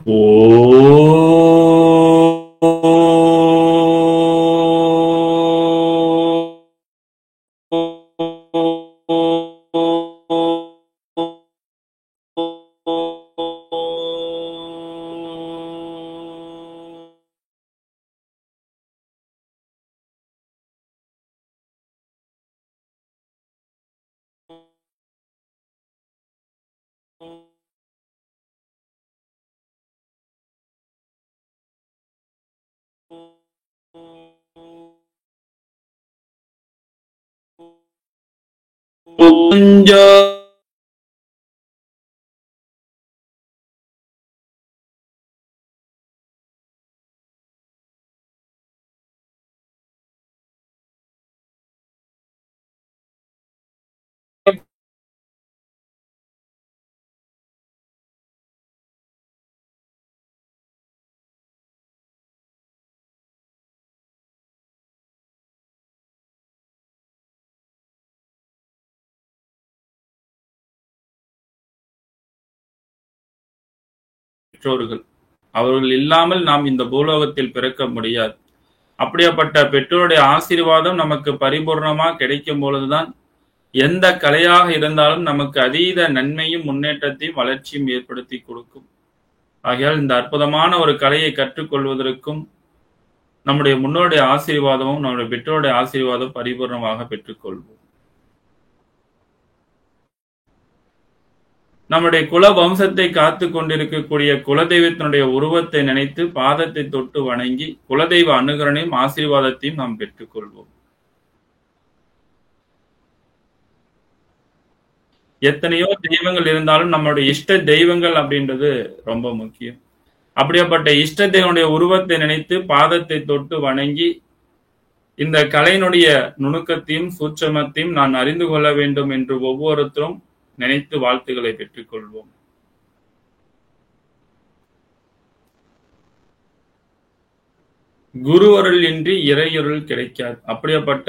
ஓ கொஞ்சம் பெற்றோர்கள் அவர்கள் இல்லாமல் நாம் இந்த பூலோகத்தில் பிறக்க முடியாது. அப்படியாப்பட்ட பெற்றோருடைய ஆசீர்வாதம் நமக்கு பரிபூர்ணமா கிடைக்கும் பொழுதுதான் எந்த கலையாக இருந்தாலும் நமக்கு அதீத நன்மையும் முன்னேற்றத்தையும் வளர்ச்சியும் ஏற்படுத்தி கொடுக்கும். ஆகையால் இந்த அற்புதமான ஒரு கலையை கற்றுக்கொள்வதற்கும் நம்முடைய முன்னோருடைய ஆசீர்வாதமும் நம்முடைய பெற்றோருடைய ஆசீர்வாதம் பரிபூர்ணமாக பெற்றுக்கொள்வோம். நம்முடைய குல வம்சத்தை காத்து கொண்டிருக்கக்கூடிய குலதெய்வத்தினுடைய உருவத்தை நினைத்து பாதத்தை தொட்டு வணங்கி குலதெய்வ அனுகரணையும் ஆசீர்வாதத்தையும் நாம் பெற்றுக்கொள்வோம். எத்தனையோ தெய்வங்கள் இருந்தாலும் நம்மளுடைய இஷ்ட தெய்வங்கள் அப்படின்றது ரொம்ப முக்கியம். அப்படியாப்பட்ட இஷ்ட தெய்வனுடைய உருவத்தை நினைத்து பாதத்தை தொட்டு வணங்கி இந்த கலையினுடைய நுணுக்கத்தையும் சூட்சமத்தையும் நான் அறிந்து கொள்ள வேண்டும் என்று ஒவ்வொருத்தரும் நினைத்து வாழ்த்துக்களை பெற்றுக் கொள்வோம். குருவருள் இன்றி இறையருள் கிடைக்காது. அப்படியாப்பட்ட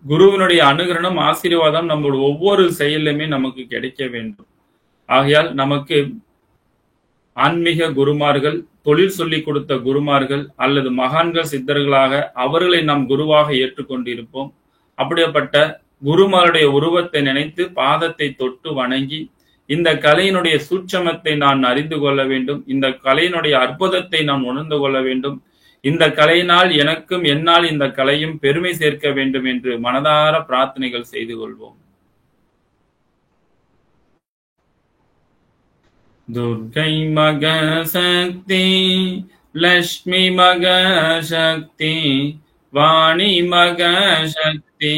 குருவினுடைய அனுகிரகம் ஆசீர்வாதம் நம்மளுடைய ஒவ்வொரு செயலுமே நமக்கு கிடைக்க வேண்டும். ஆகையால் நமக்கு ஆன்மீக குருமார்கள், தொழில் சொல்லிக் கொடுத்த குருமார்கள் அல்லது மகான்கள் சித்தர்களாக அவர்களை நாம் குருவாக ஏற்றுக்கொண்டிருப்போம். அப்படிப்பட்ட குருமாருடைய உருவத்தை நினைத்து பாதத்தை தொட்டு வணங்கி இந்த கலையினுடைய சூட்சமத்தை நான் அறிந்து கொள்ள வேண்டும், இந்த கலையினுடைய அற்புதத்தை நான் உணர்ந்து கொள்ள வேண்டும், இந்த கலையினால் எனக்கும் என்னால் இந்த கலையும் பெருமை சேர்க்க வேண்டும் என்று மனதார பிரார்த்தனைகள் செய்து கொள்வோம். துர்கை மக சக்தி, லட்சுமி மக சக்தி, வாணி மக சக்தி,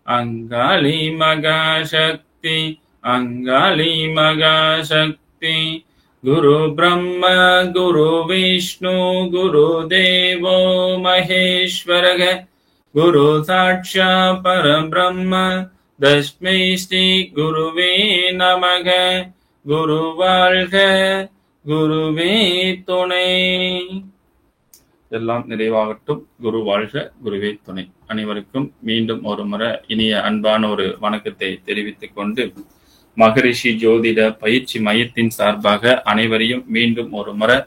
அங்காளி மக சக்தி, அங்காளி மக சக்தி. குரு பிரம்ம குரு விஷ்ணு குரு தேவோ மகேஸ்வரக குரு சாட்சா பரபிரம்ம தஸ்மை ஸ்ரீ குருவே நமக. குரு வாழ்க, குருவே துணை. எல்லாம் நிறைவாகட்டும். குரு வாழ்க, குருவே துணை. அனைவருக்கும் மீண்டும் ஒரு முறை இனிய அன்பான ஒரு வணக்கத்தை தெரிவித்துக் கொண்டு மகரிஷி ஜோதிட பயிற்சி மையத்தின் சார்பாக அனைவரையும் மீண்டும் ஒரு முறை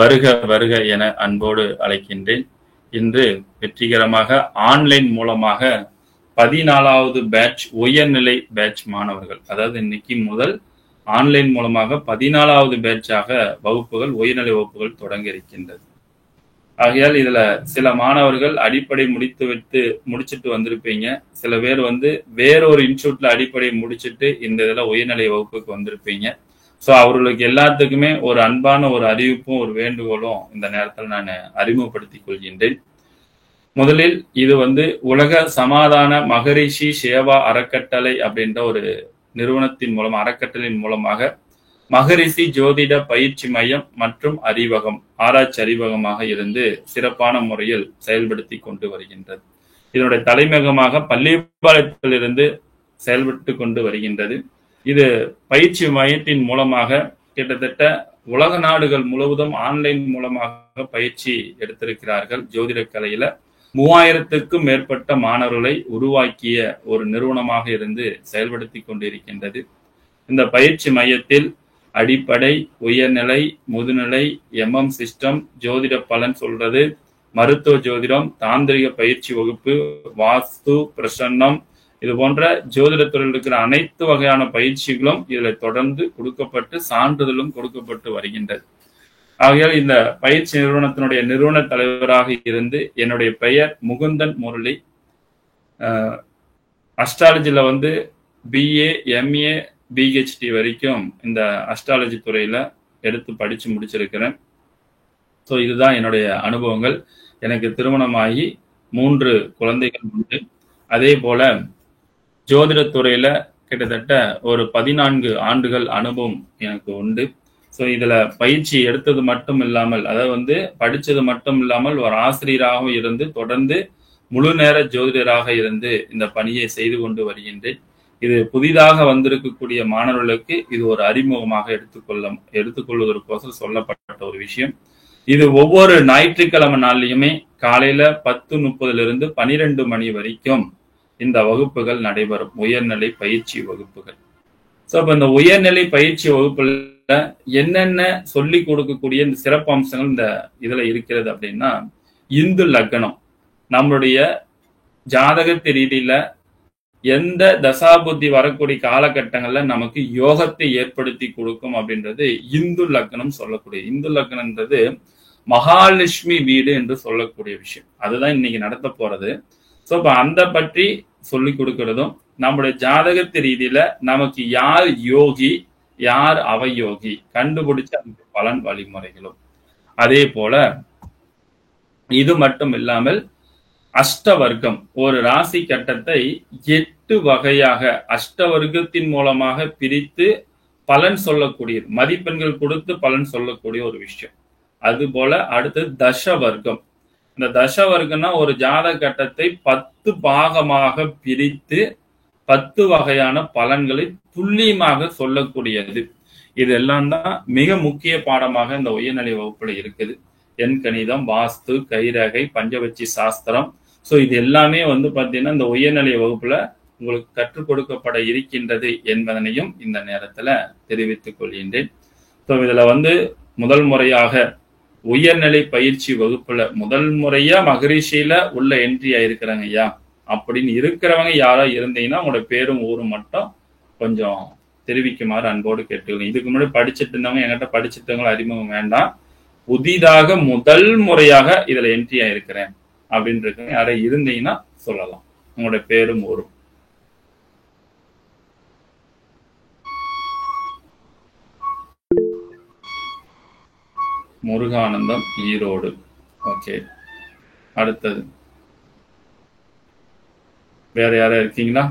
வருக வருக என அன்போடு அழைக்கின்றேன். இன்று வெற்றிகரமாக ஆன்லைன் மூலமாக 14வது பேட்ச் உயர்நிலை பேட்ச் மாணவர்கள், அதாவது இன்னைக்கு முதல் ஆன்லைன் மூலமாக 14வது பேட்சாக வகுப்புகள், உயர்நிலை வகுப்புகள் தொடங்க இருக்கின்றது. ஆகையால் இதுல சில மாணவர்கள் அடிப்படை முடிச்சுட்டு வந்திருப்பீங்க. சில பேர் வேறொரு இன்ஸ்டியூட்ல அடிப்படை முடிச்சுட்டு இந்த இதுல உயர்நிலை வகுப்புக்கு வந்திருப்பீங்க. சோ அவர்களுக்கு எல்லாத்துக்குமே ஒரு அன்பான ஒரு அறிவிப்பும் ஒரு வேண்டுகோளும் இந்த நேரத்தில் நான் அறிமுகப்படுத்திக் கொள்கின்றேன். முதலில் இது உலக சமாதான மகரிஷி சேவா அறக்கட்டளை அப்படின்ற ஒரு நிறுவனத்தின் மூலம், அறக்கட்டளையின் மூலமாக மகரிஷி ஜோதிட பயிற்சி மையம் மற்றும் அறிவகம், ஆராய்ச்சி அறிவகமாக இருந்து சிறப்பான முறையில் செயல்படுத்தி கொண்டு வருகின்றது. இதனுடைய தலைமையகமாக பள்ளிப்பாளையத்தில் இருந்து செயல்பட்டு கொண்டு வருகின்றது. இது பயிற்சி மையத்தின் மூலமாக கிட்டத்தட்ட உலக நாடுகள் முழுவதும் ஆன்லைன் மூலமாக பயிற்சி எடுத்திருக்கிறார்கள். ஜோதிட கலையில 3000க்கும் மேற்பட்ட மாணவர்களை உருவாக்கிய ஒரு நிறுவனமாக இருந்து செயல்படுத்தி கொண்டிருக்கின்றது. இந்த பயிற்சி மையத்தில் அடிப்படை, உயர்நிலை, முதுநிலை, சிஸ்டம், ஜோதிட பலன் சொல்றது, மருத்துவ ஜோதிடம், தாந்திரிக பயிற்சி வகுப்பு, வாஸ்து, பிரசன்னம், இது போன்ற ஜோதிட துறையில் இருக்கிற அனைத்து வகையான பயிற்சிகளும் இதுல தொடர்ந்து கொடுக்கப்பட்டு சான்றிதழும் கொடுக்கப்பட்டு வருகின்றது. ஆகையால் இந்த பயிற்சி நிறுவனத்தினுடைய நிறுவன தலைவராக இருந்து என்னுடைய பெயர் முகுந்தன் முரளி. அஸ்ட்ராலஜில பிஏ, எம்ஏ, பிஹெச்டி வரைக்கும் இந்த அஸ்ட்ராலஜி துறையில எடுத்து படிச்சு முடிச்சிருக்கிறேன். ஸோ இதுதான் என்னுடைய அனுபவங்கள். எனக்கு திருமணமாகி 3 குழந்தைகள் உண்டு. அதே போல ஜோதிட துறையில கிட்டத்தட்ட ஒரு 14 ஆண்டுகள் அனுபவம் எனக்கு உண்டு. ஸோ இதுல பயிற்சி எடுத்தது மட்டும் இல்லாமல், அதாவது படிச்சது மட்டும் இல்லாமல் ஒரு ஆசிரியராகவும் இருந்து தொடர்ந்து முழு நேர ஜோதிடராக இருந்து இந்த பணியை செய்து கொண்டு வருகின்றேன். இது புதிதாக வந்திருக்கக்கூடிய மாணவர்களுக்கு இது ஒரு அறிமுகமாக எடுத்துக்கொள்வதற்கோசரம் சொல்லப்பட்ட ஒரு விஷயம். இது ஒவ்வொரு ஞாயிற்றுக்கிழமை நாள்லயுமே காலையில 10:30 12 மணி வரைக்கும் இந்த வகுப்புகள் நடைபெறும், உயர்நிலை பயிற்சி வகுப்புகள். ஸோ இப்ப இந்த உயர்நிலை பயிற்சி வகுப்புல என்னென்ன சொல்லி கொடுக்கக்கூடிய இந்த சிறப்பு அம்சங்கள் இந்த இதுல இருக்கிறது அப்படின்னா, இந்து லக்னம் நம்மளுடைய ஜாதகத்து ரீதியில எந்த தசாபுத்தி வரக்கூடிய காலகட்டங்கள்ல நமக்கு யோகத்தை ஏற்படுத்தி கொடுக்கும் அப்படின்றது இந்து லக்னம் சொல்லக்கூடிய. இந்து லக்னம்ன்றது மகாலட்சுமி வீடு என்று சொல்லக்கூடிய விஷயம். அதுதான் இன்னைக்கு நடத்த போறது. ஸோ இப்ப அந்த பற்றி சொல்லி கொடுக்கிறதும், நம்முடைய ஜாதகத்து ரீதியில நமக்கு யார் யோகி யார் அவயோகி கண்டுபிடிச்ச அந்த பலன் வழிமுறைகளும், அதே போல இது மட்டும் இல்லாமல் அஷ்டவர்க்கம், ஒரு ராசி கட்டத்தை 8 வகையாக அஷ்டவர்க்கத்தின் மூலமாக பிரித்து பலன் சொல்லக்கூடியது, மதிப்பெண்கள் கொடுத்து பலன் சொல்லக்கூடிய ஒரு விஷயம். அது போல அடுத்து தசவர்க்கம். இந்த தசவர்க்கம்னா ஒரு ஜாதக கட்டத்தை 10 பாகமாக பிரித்து 10 வகையான பலன்களை துல்லியமாக சொல்லக்கூடியது. இதெல்லாம் தான் மிக முக்கிய பாடமாக இந்த உயர்நிலை வகுப்புல இருக்குது. எண் கணிதம், வாஸ்து, கைரேகை, பஞ்சபட்சி சாஸ்திரம். ஸோ இது எல்லாமே பாத்தீங்கன்னா இந்த உயர்நிலை வகுப்புல உங்களுக்கு கற்றுக் கொடுக்கப்பட இருக்கின்றது என்பதனையும் இந்த நேரத்துல தெரிவித்துக் கொள்கின்றேன். ஸோ இதுல முதல் முறையாக உயர்நிலை பயிற்சி வகுப்புல முதல் முறையா மகரிஷியில உள்ள என்ட்ரி ஆயிருக்கிறாங்க ஐயா அப்படின்னு இருக்கிறவங்க யாரா இருந்தீங்கன்னா உங்களோட பேரும் ஊரும் மட்டும் கொஞ்சம் தெரிவிக்குமாறு அன்போடு கேட்டுக்கணும். இதுக்கு முன்னாடி படிச்சுட்டு இருந்தவங்க, என்கிட்ட படிச்சுட்டு இருந்தவங்க அறிமுகம் வேண்டாம். புதிதாக முதல் முறையாக இதுல என்ட்ரி ஆயிருக்கிறேன் அப்படின்னு யாரை இருந்தீங்கன்னா சொல்லலாம், உங்களோட பேரும் ஊரும். முருகானந்தம், ஈரோடு. ஓகே, அடுத்தது வேற யாரா இருக்கீங்களா?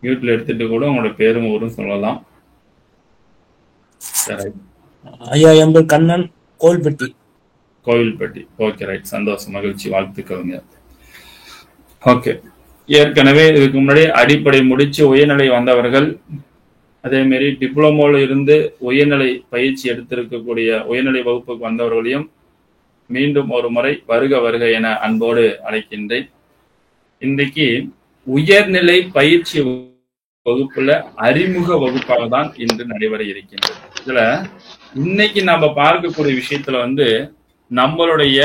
மியூட்ல எடுத்துட்டு கூட உங்களோட பேரும் ஊரும் சொல்லலாம். ஐயா, என் பேர் கண்ணன், கோவில்பட்டி. கோவில்பட்டி. ஓகே, ரைட், சந்தோஷம், மகிழ்ச்சி, வாழ்த்துக்கள்ங்க. ஓகே, ஏற்கனவே இதுக்கு முன்னாடி அடிப்படை முடிச்சு உயர்நிலை வந்தவர்கள், அதே மாதிரி டிப்ளமோல இருந்து உயர்நிலை பயிற்சி எடுத்திருக்கக்கூடிய உயர்நிலை வகுப்புக்கு வந்தவர்களையும் மீண்டும் ஒரு முறை வருக வருக என அன்போடு அழைக்கின்றேன். இன்றைக்கு உயர்நிலை பயிற்சி வகுப்புல அறிமுக வகுப்பாக தான் இன்று நடைபெற இருக்கின்றது. இதுல இன்னைக்கு நாம பார்க்கக்கூடிய விஷயத்துல நம்மளுடைய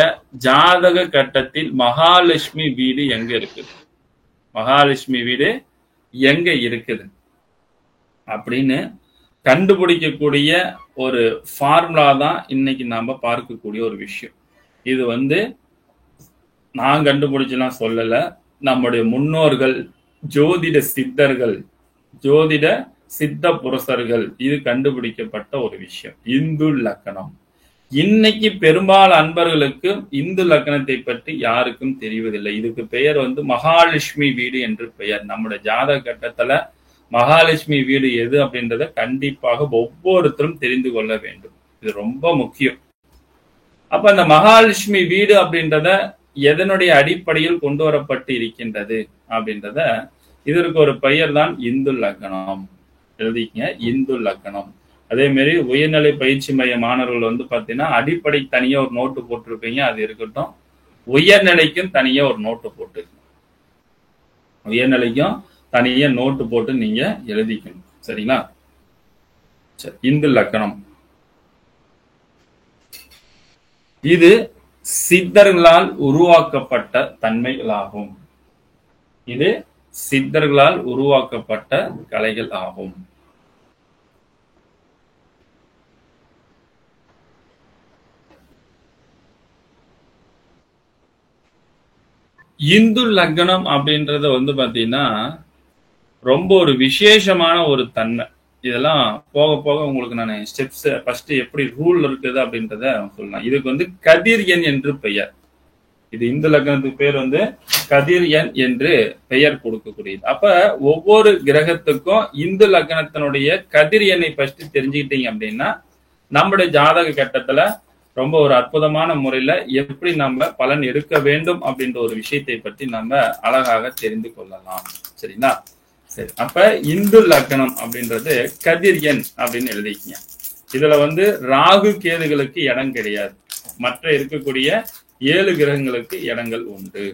ஜாதக கட்டத்தில் மகாலட்சுமி வீடு எங்க இருக்குது, மகாலட்சுமி வீடு எங்க இருக்குது அப்படின்னு கண்டுபிடிக்கக்கூடிய ஒரு ஃபார்முலா தான் இன்னைக்கு நாம பார்க்கக்கூடிய ஒரு விஷயம். இது நான் கண்டுபிடிச்சலாம் சொல்லல, நம்முடைய முன்னோர்கள், ஜோதிட சித்தர்கள், ஜோதிட சித்த புருஷர்கள் இது கண்டுபிடிக்கப்பட்ட ஒரு விஷயம், இந்து லக்னம். இன்னைக்கு பெரும்பாலும் அன்பர்களுக்கு இந்து லக்னத்தை பற்றி யாருக்கும் தெரிவதில்லை. இதுக்கு பெயர் மகாலட்சுமி வீடு என்று பெயர். நம்முடைய ஜாதக கட்டத்துல மகாலட்சுமி வீடு எது அப்படின்றத கண்டிப்பாக ஒவ்வொருத்தரும் தெரிந்து கொள்ள வேண்டும். இது ரொம்ப முக்கியம். அப்ப அந்த மகாலட்சுமி வீடு அப்படின்றத எதனுடைய அடிப்படையில் கொண்டு வரப்பட்டு இருக்கின்றது அப்படின்றத, இதற்கு ஒரு பெயர் தான் இந்து லக்னம். எழுதிக்கங்க, இந்து லக்னம். அதே மாதிரி உயர்நிலை பயிற்சி மைய மாணவர்கள் பாத்தீங்கன்னா அடிப்படை தனியா ஒரு நோட்டு போட்டிருப்பீங்க, அது இருக்கட்டும். உயர்நிலைக்கும் தனியா ஒரு நோட்டு போட்டு, உயர்நிலைக்கும் தனியா நோட்டு போட்டு நீங்க எழுதிக்கணும், சரிங்களா? சரி, இந்து லக்னம் இது சித்தர்களால் உருவாக்கப்பட்ட தன்மைகளாகும். இது சித்தர்களால் உருவாக்கப்பட்ட கலைகள் ஆகும். இந்து லக்னம் அப்படின்றது பாத்தீங்கன்னா ரொம்ப ஒரு விசேஷமான ஒரு தன்மை. இதெல்லாம் போக போக உங்களுக்கு நான் ஸ்டெப்ஸ் ஃபர்ஸ்ட் எப்படி ரூல் இருக்குது அப்படின்றத சொல்லலாம். இதுக்கு கதிர் எண் என்று பெயர். இது இந்து லக்னத்துக்கு பேர் கதிர் எண் என்று பெயர் கொடுக்கக்கூடியது. அப்ப ஒவ்வொரு கிரகத்துக்கும் இந்து லக்னத்தினுடைய கதிர் எண்ணை ஃபர்ஸ்ட் தெரிஞ்சுக்கிட்டீங்க அப்படின்னா நம்முடைய ஜாதக கட்டத்துல ரொம்ப ஒரு அற்புதமான முறையில எப்படி நம்ம பலன் எடுக்க வேண்டும் அப்படின்ற ஒரு விஷயத்தை பற்றி நம்ம அழகாக தெரிந்து கொள்ளலாம். சரிங்களா? சரி, அப்ப இந்து லக்னம் அப்படின்றது கதிர் எண் அப்படின்னு எழுதிக்கீங்க. இதுல ராகு கேதுகளுக்கு இடம் கிடையாது. மற்ற இருக்கக்கூடிய 7 கிரகங்களுக்கு இடங்கள் உண்டு.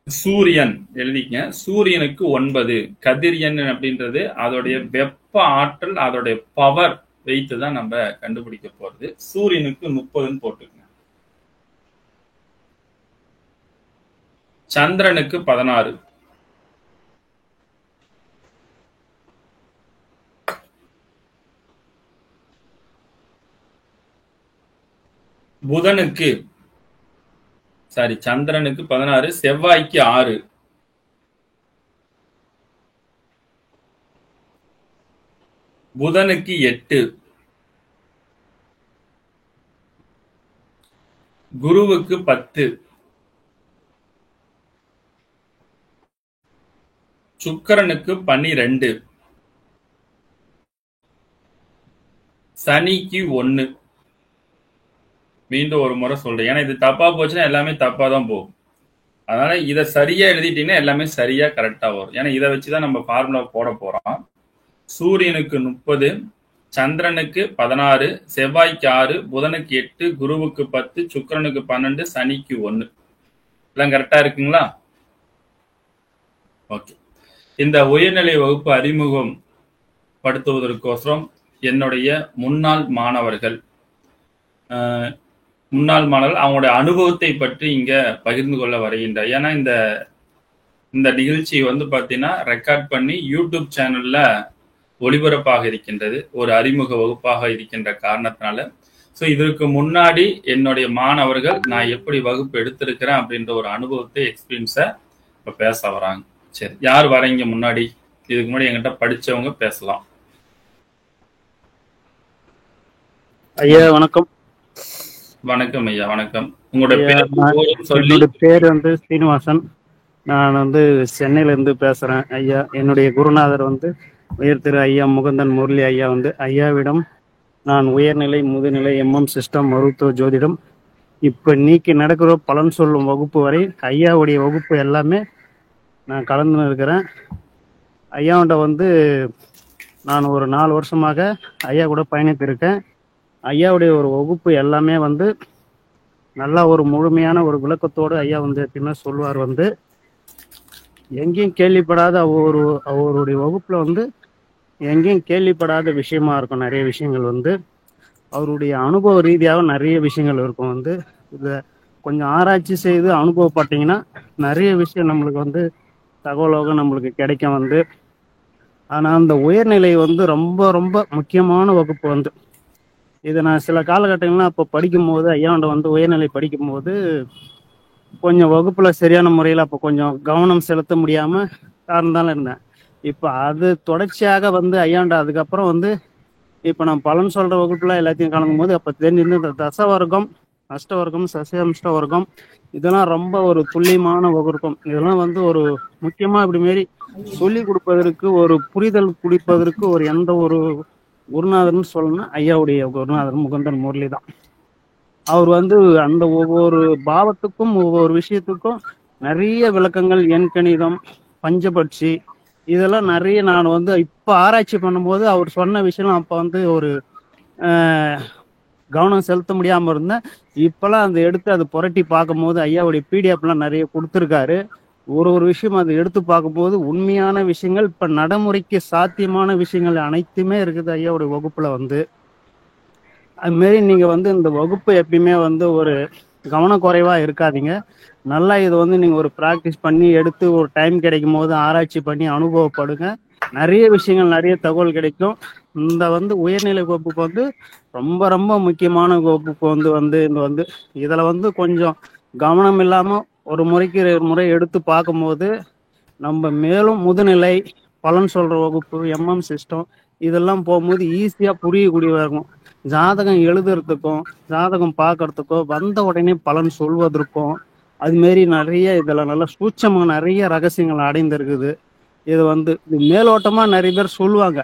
சூரியன் எழுதிக்க. சூரியனுக்கு 9. கதிர் எண் அப்படின்றது அதோடைய வெப்ப ஆற்றல், அதோடைய பவர் வைத்து தான் நம்ம கண்டுபிடிக்க போறது. சூரியனுக்கு 30 போட்டுக்கங்க. சந்திரனுக்கு 16. புதனுக்கு சந்திரனுக்கு 16, செவ்வாய்க்கு 6, புதனுக்கு 8, குருவுக்கு 10, சுக்கிரனுக்கு 12, சனிக்கு 1. மீண்டும் ஒரு முறை சொல்றேன், ஏன்னா இது தப்பா போச்சுன்னா எல்லாமே தப்பா தான் போகும். அதனால இதை சரியா எழுதிட்டீங்கன்னா எல்லாமே சரியா கரெக்டா வரும். ஏன்னா இதை வச்சுதான் நம்ம ஃபார்முலா போட போறோம். சூரியனுக்கு 30, சந்திரனுக்கு 16, செவ்வாய்க்கு 6, புதனுக்கு 8, குருவுக்கு 10, சுக்கிரனுக்கு 12, சனிக்கு 1. எல்லாம் கரெக்டா இருக்குங்களா? ஓகே. இந்த உயர்நிலை வகுப்பு அறிமுகம் படுத்துவதற்கோசரம் என்னுடைய முன்னாள் மாணவர்கள் அவங்களுடைய அனுபவத்தை பற்றி இங்க பகிர்ந்து கொள்ள வருகின்றார். ஏன்னா இந்த நிகழ்ச்சி பாத்தீங்கன்னா ரெக்கார்ட் பண்ணி யூடியூப் சேனல்ல ஒளிபரப்பாக இருக்கின்றது. ஒரு அறிமுக வகுப்பாக இருக்கின்ற காரணத்தினால ஸோ இதற்கு முன்னாடி என்னுடைய மாணவர்கள் நான் எப்படி வகுப்பு எடுத்திருக்கிறேன் அப்படின்ற ஒரு அனுபவத்தை எக்ஸ்பீரியன்ஸை இப்ப பேச வராங்க. சரி, யார் வரீங்க முன்னாடி? இதுக்கு முன்னாடி என்கிட்ட படிச்சவங்க பேசலாம். ஐயா வணக்கம். வணக்கம் ஐயா, வணக்கம். உங்களோட பேர் ஸ்ரீனிவாசன். நான் சென்னையில இருந்து பேசுறேன். ஐயா, என்னுடைய குருநாதர் உயர் திரு ஐயா முகுந்தன் முரளி ஐயா ஐயாவிடம் நான் உயர்நிலை முதுநிலை MM சிஸ்டம் மருத்துவ ஜோதிடம் இப்ப நீக்கி நடக்கிற பலன் சொல்லும் வகுப்பு வரை ஐயாவுடைய வகுப்பு எல்லாமே நான் கலந்து இருக்கிறேன். ஐயாவோட நான் ஒரு 4 வருஷமாக ஐயா கூட பயணித்திருக்கேன். ஐயாவுடைய ஒரு வகுப்பு எல்லாமே நல்லா ஒரு முழுமையான ஒரு விளக்கத்தோடு ஐயா எப்படின்னா சொல்லுவார். எங்கேயும் கேள்விப்படாத அவருடைய வகுப்புல எங்கேயும் கேள்விப்படாத விஷயமா இருக்கும். நிறைய விஷயங்கள் அவருடைய அனுபவ ரீதியாக நிறைய விஷயங்கள் இருக்கும். இதை கொஞ்சம் ஆராய்ச்சி செய்து அனுபவப்பட்டீங்கன்னா நிறைய விஷயம் நம்மளுக்கு தகவலாக நம்மளுக்கு கிடைக்கும். ஆனால் அந்த உயர்நிலை ரொம்ப ரொம்ப முக்கியமான வகுப்பு. இதை நான் சில காலகட்டங்கள்லாம் அப்போ படிக்கும்போது ஐயாண்ட உயர்நிலை படிக்கும்போது கொஞ்சம் வகுப்புல சரியான முறையில் அப்போ கொஞ்சம் கவனம் செலுத்த முடியாம சார்ந்தாலும் இருந்தேன். இப்போ அது தொடர்ச்சியாக ஐயாண்ட அதுக்கப்புறம் இப்போ நான் பலன் சொல்ற வகுப்புல எல்லாத்தையும் கலந்தும் போது அப்போ தெரிஞ்சிருந்து இந்த தசவர்க்கம், அஷ்டவர்க்கம், சசியம்ஷ்ட வர்க்கம் இதெல்லாம் ரொம்ப ஒரு துல்லியமான வகுப்பும். இதெல்லாம் ஒரு முக்கியமா இப்படி மாரி சொல்லி கொடுப்பதற்கு ஒரு புரிதல் குடிப்பதற்கு ஒரு எந்த ஒரு குருநாதர்னு சொல்லணும்னா ஐயாவுடைய குருநாதர் முகுந்தன் முரளி தான். அவர் அந்த ஒவ்வொரு பாவத்துக்கும் ஒவ்வொரு விஷயத்துக்கும் நிறைய விளக்கங்கள், எண்கணிதம், பஞ்சபட்சி இதெல்லாம் நிறைய நான் இப்ப ஆராய்ச்சி பண்ணும்போது அவர் சொன்ன விஷயம் அப்ப ஒரு கவனம் செலுத்த முடியாமல் இருந்தேன். இப்போலாம் அதை எடுத்து அதை புரட்டி பார்க்கும்போது ஐயாவுடைய பிடிஎஃப்லாம் நிறைய கொடுத்துருக்காரு. ஒரு ஒரு விஷயம் அதை எடுத்து பார்க்கும்போது உண்மையான விஷயங்கள், இப்போ நடைமுறைக்கு சாத்தியமான விஷயங்கள் அனைத்துமே இருக்குது ஐயாவுடைய வகுப்பில் வந்து. அதுமாரி நீங்கள் வந்து இந்த வகுப்பு எப்பயுமே வந்து ஒரு கவனக்குறைவாக இருக்காதீங்க. நல்லா இது வந்து நீங்கள் ஒரு ப்ராக்டிஸ் பண்ணி எடுத்து ஒரு டைம் கிடைக்கும் போது ஆராய்ச்சி பண்ணி அனுபவப்படுங்க. நிறைய விஷயங்கள், நிறைய தகவல் கிடைக்கும். இந்த வந்து உயர்நிலை வகுப்புக்கு வந்து ரொம்ப ரொம்ப முக்கியமான வகுப்புக்கு இந்த இதில் வந்து கொஞ்சம் கவனம் இல்லாமல் ஒரு முறைக்கு 2 முறை எடுத்து பார்க்கும்போது நம்ம மேலும் முதுநிலை பலன் சொல்கிற வகுப்பு, எம்எம் சிஸ்டம் இதெல்லாம் போகும்போது ஈஸியாக புரியக்கூடியதாக இருக்கும். ஜாதகம் எழுதுறதுக்கும் ஜாதகம் பார்க்கறதுக்கோ வந்த உடனே பலன் சொல்வதற்கும் அதுமாரி நிறைய இதில் நல்ல சூட்சமாக நிறைய ரகசியங்கள் அடைந்திருக்குது. இது வந்து மேலோட்டமாக நிறைய பேர் சொல்லுவாங்க.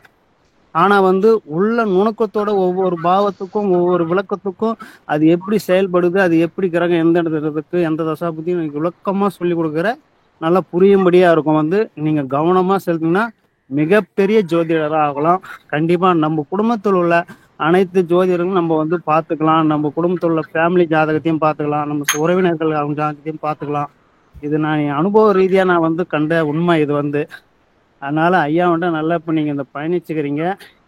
ஆனால் வந்து உள்ள நுணுக்கத்தோட ஒவ்வொரு பாவத்துக்கும் ஒவ்வொரு விளக்கத்துக்கும் அது எப்படி செயல்படுது, அது எப்படி கிரகம் எந்த இடத்துக்கு எந்த தசாபதியும் எனக்கு விளக்கமாக சொல்லி கொடுக்குற நல்லா புரியும்படியாக இருக்கும். வந்து நீங்கள் கவனமாக செலுத்தினா மிகப்பெரிய ஜோதிடராக ஆகலாம். கண்டிப்பாக நம்ம குடும்பத்தில் உள்ள அனைத்து ஜோதிடர்களும் நம்ம வந்து பார்த்துக்கலாம். நம்ம குடும்பத்தில் உள்ள ஃபேமிலி ஜாதகத்தையும் பார்த்துக்கலாம். நம்ம உறவினர்கள் அவங்க ஜாதகத்தையும் பார்த்துக்கலாம். இது நான் என் அனுபவ ரீதியாக நான் வந்து கண்ட உண்மை இது வந்து. அதனால் ஐயாவன்ட்ட நல்லா இப்போ நீங்கள் இந்த பயணிச்சுக்கிறீங்க.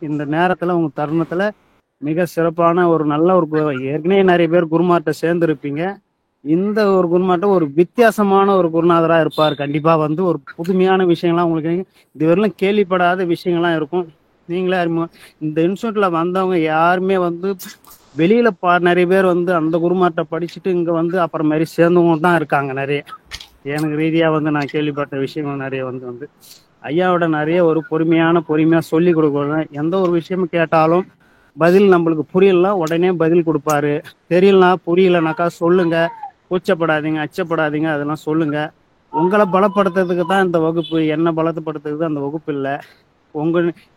இந்த நேரத்தில் உங்கள் தருணத்தில் மிக சிறப்பான ஒரு நல்ல ஒரு ஏற்கனவே நிறைய பேர் குருமார்கிட்ட சேர்ந்துருப்பீங்க. இந்த ஒரு குருமார்கிட்ட ஒரு வித்தியாசமான ஒரு குருநாதராக இருப்பார். கண்டிப்பாக வந்து ஒரு புதுமையான விஷயங்கள்லாம் உங்களுக்கு இதுவரையிலும் கேள்விப்படாத விஷயங்கள்லாம் இருக்கும். நீங்களே இந்த இன்ஸ்டியூட்டில் வந்தவங்க யாருமே வந்து வெளியில் நிறைய பேர் வந்து அந்த குருமார்கிட்ட படிச்சுட்டு இங்கே வந்து அப்புறம் மாதிரி சேர்ந்தவங்க தான் இருக்காங்க நிறைய. எனக்கு ரீதியாக வந்து நான் கேள்விப்பட்ட விஷயங்கள் நிறைய வந்து ஐயாவோட நிறைய ஒரு பொறுமையாக சொல்லி கொடுக்குறேன். எந்த ஒரு விஷயமும் கேட்டாலும் பதில் நம்மளுக்கு புரியலாம் உடனே பதில் கொடுப்பாரு. தெரியலனா புரியலனாக்கா சொல்லுங்க, கூச்சப்படாதீங்க, அச்சப்படாதீங்க, அதெல்லாம் சொல்லுங்க. உங்களை பலப்படுத்துறதுக்கு தான் இந்த வகுப்பு, என்ன பலப்படுத்துறதுக்கு அந்த வகுப்பு இல்லை.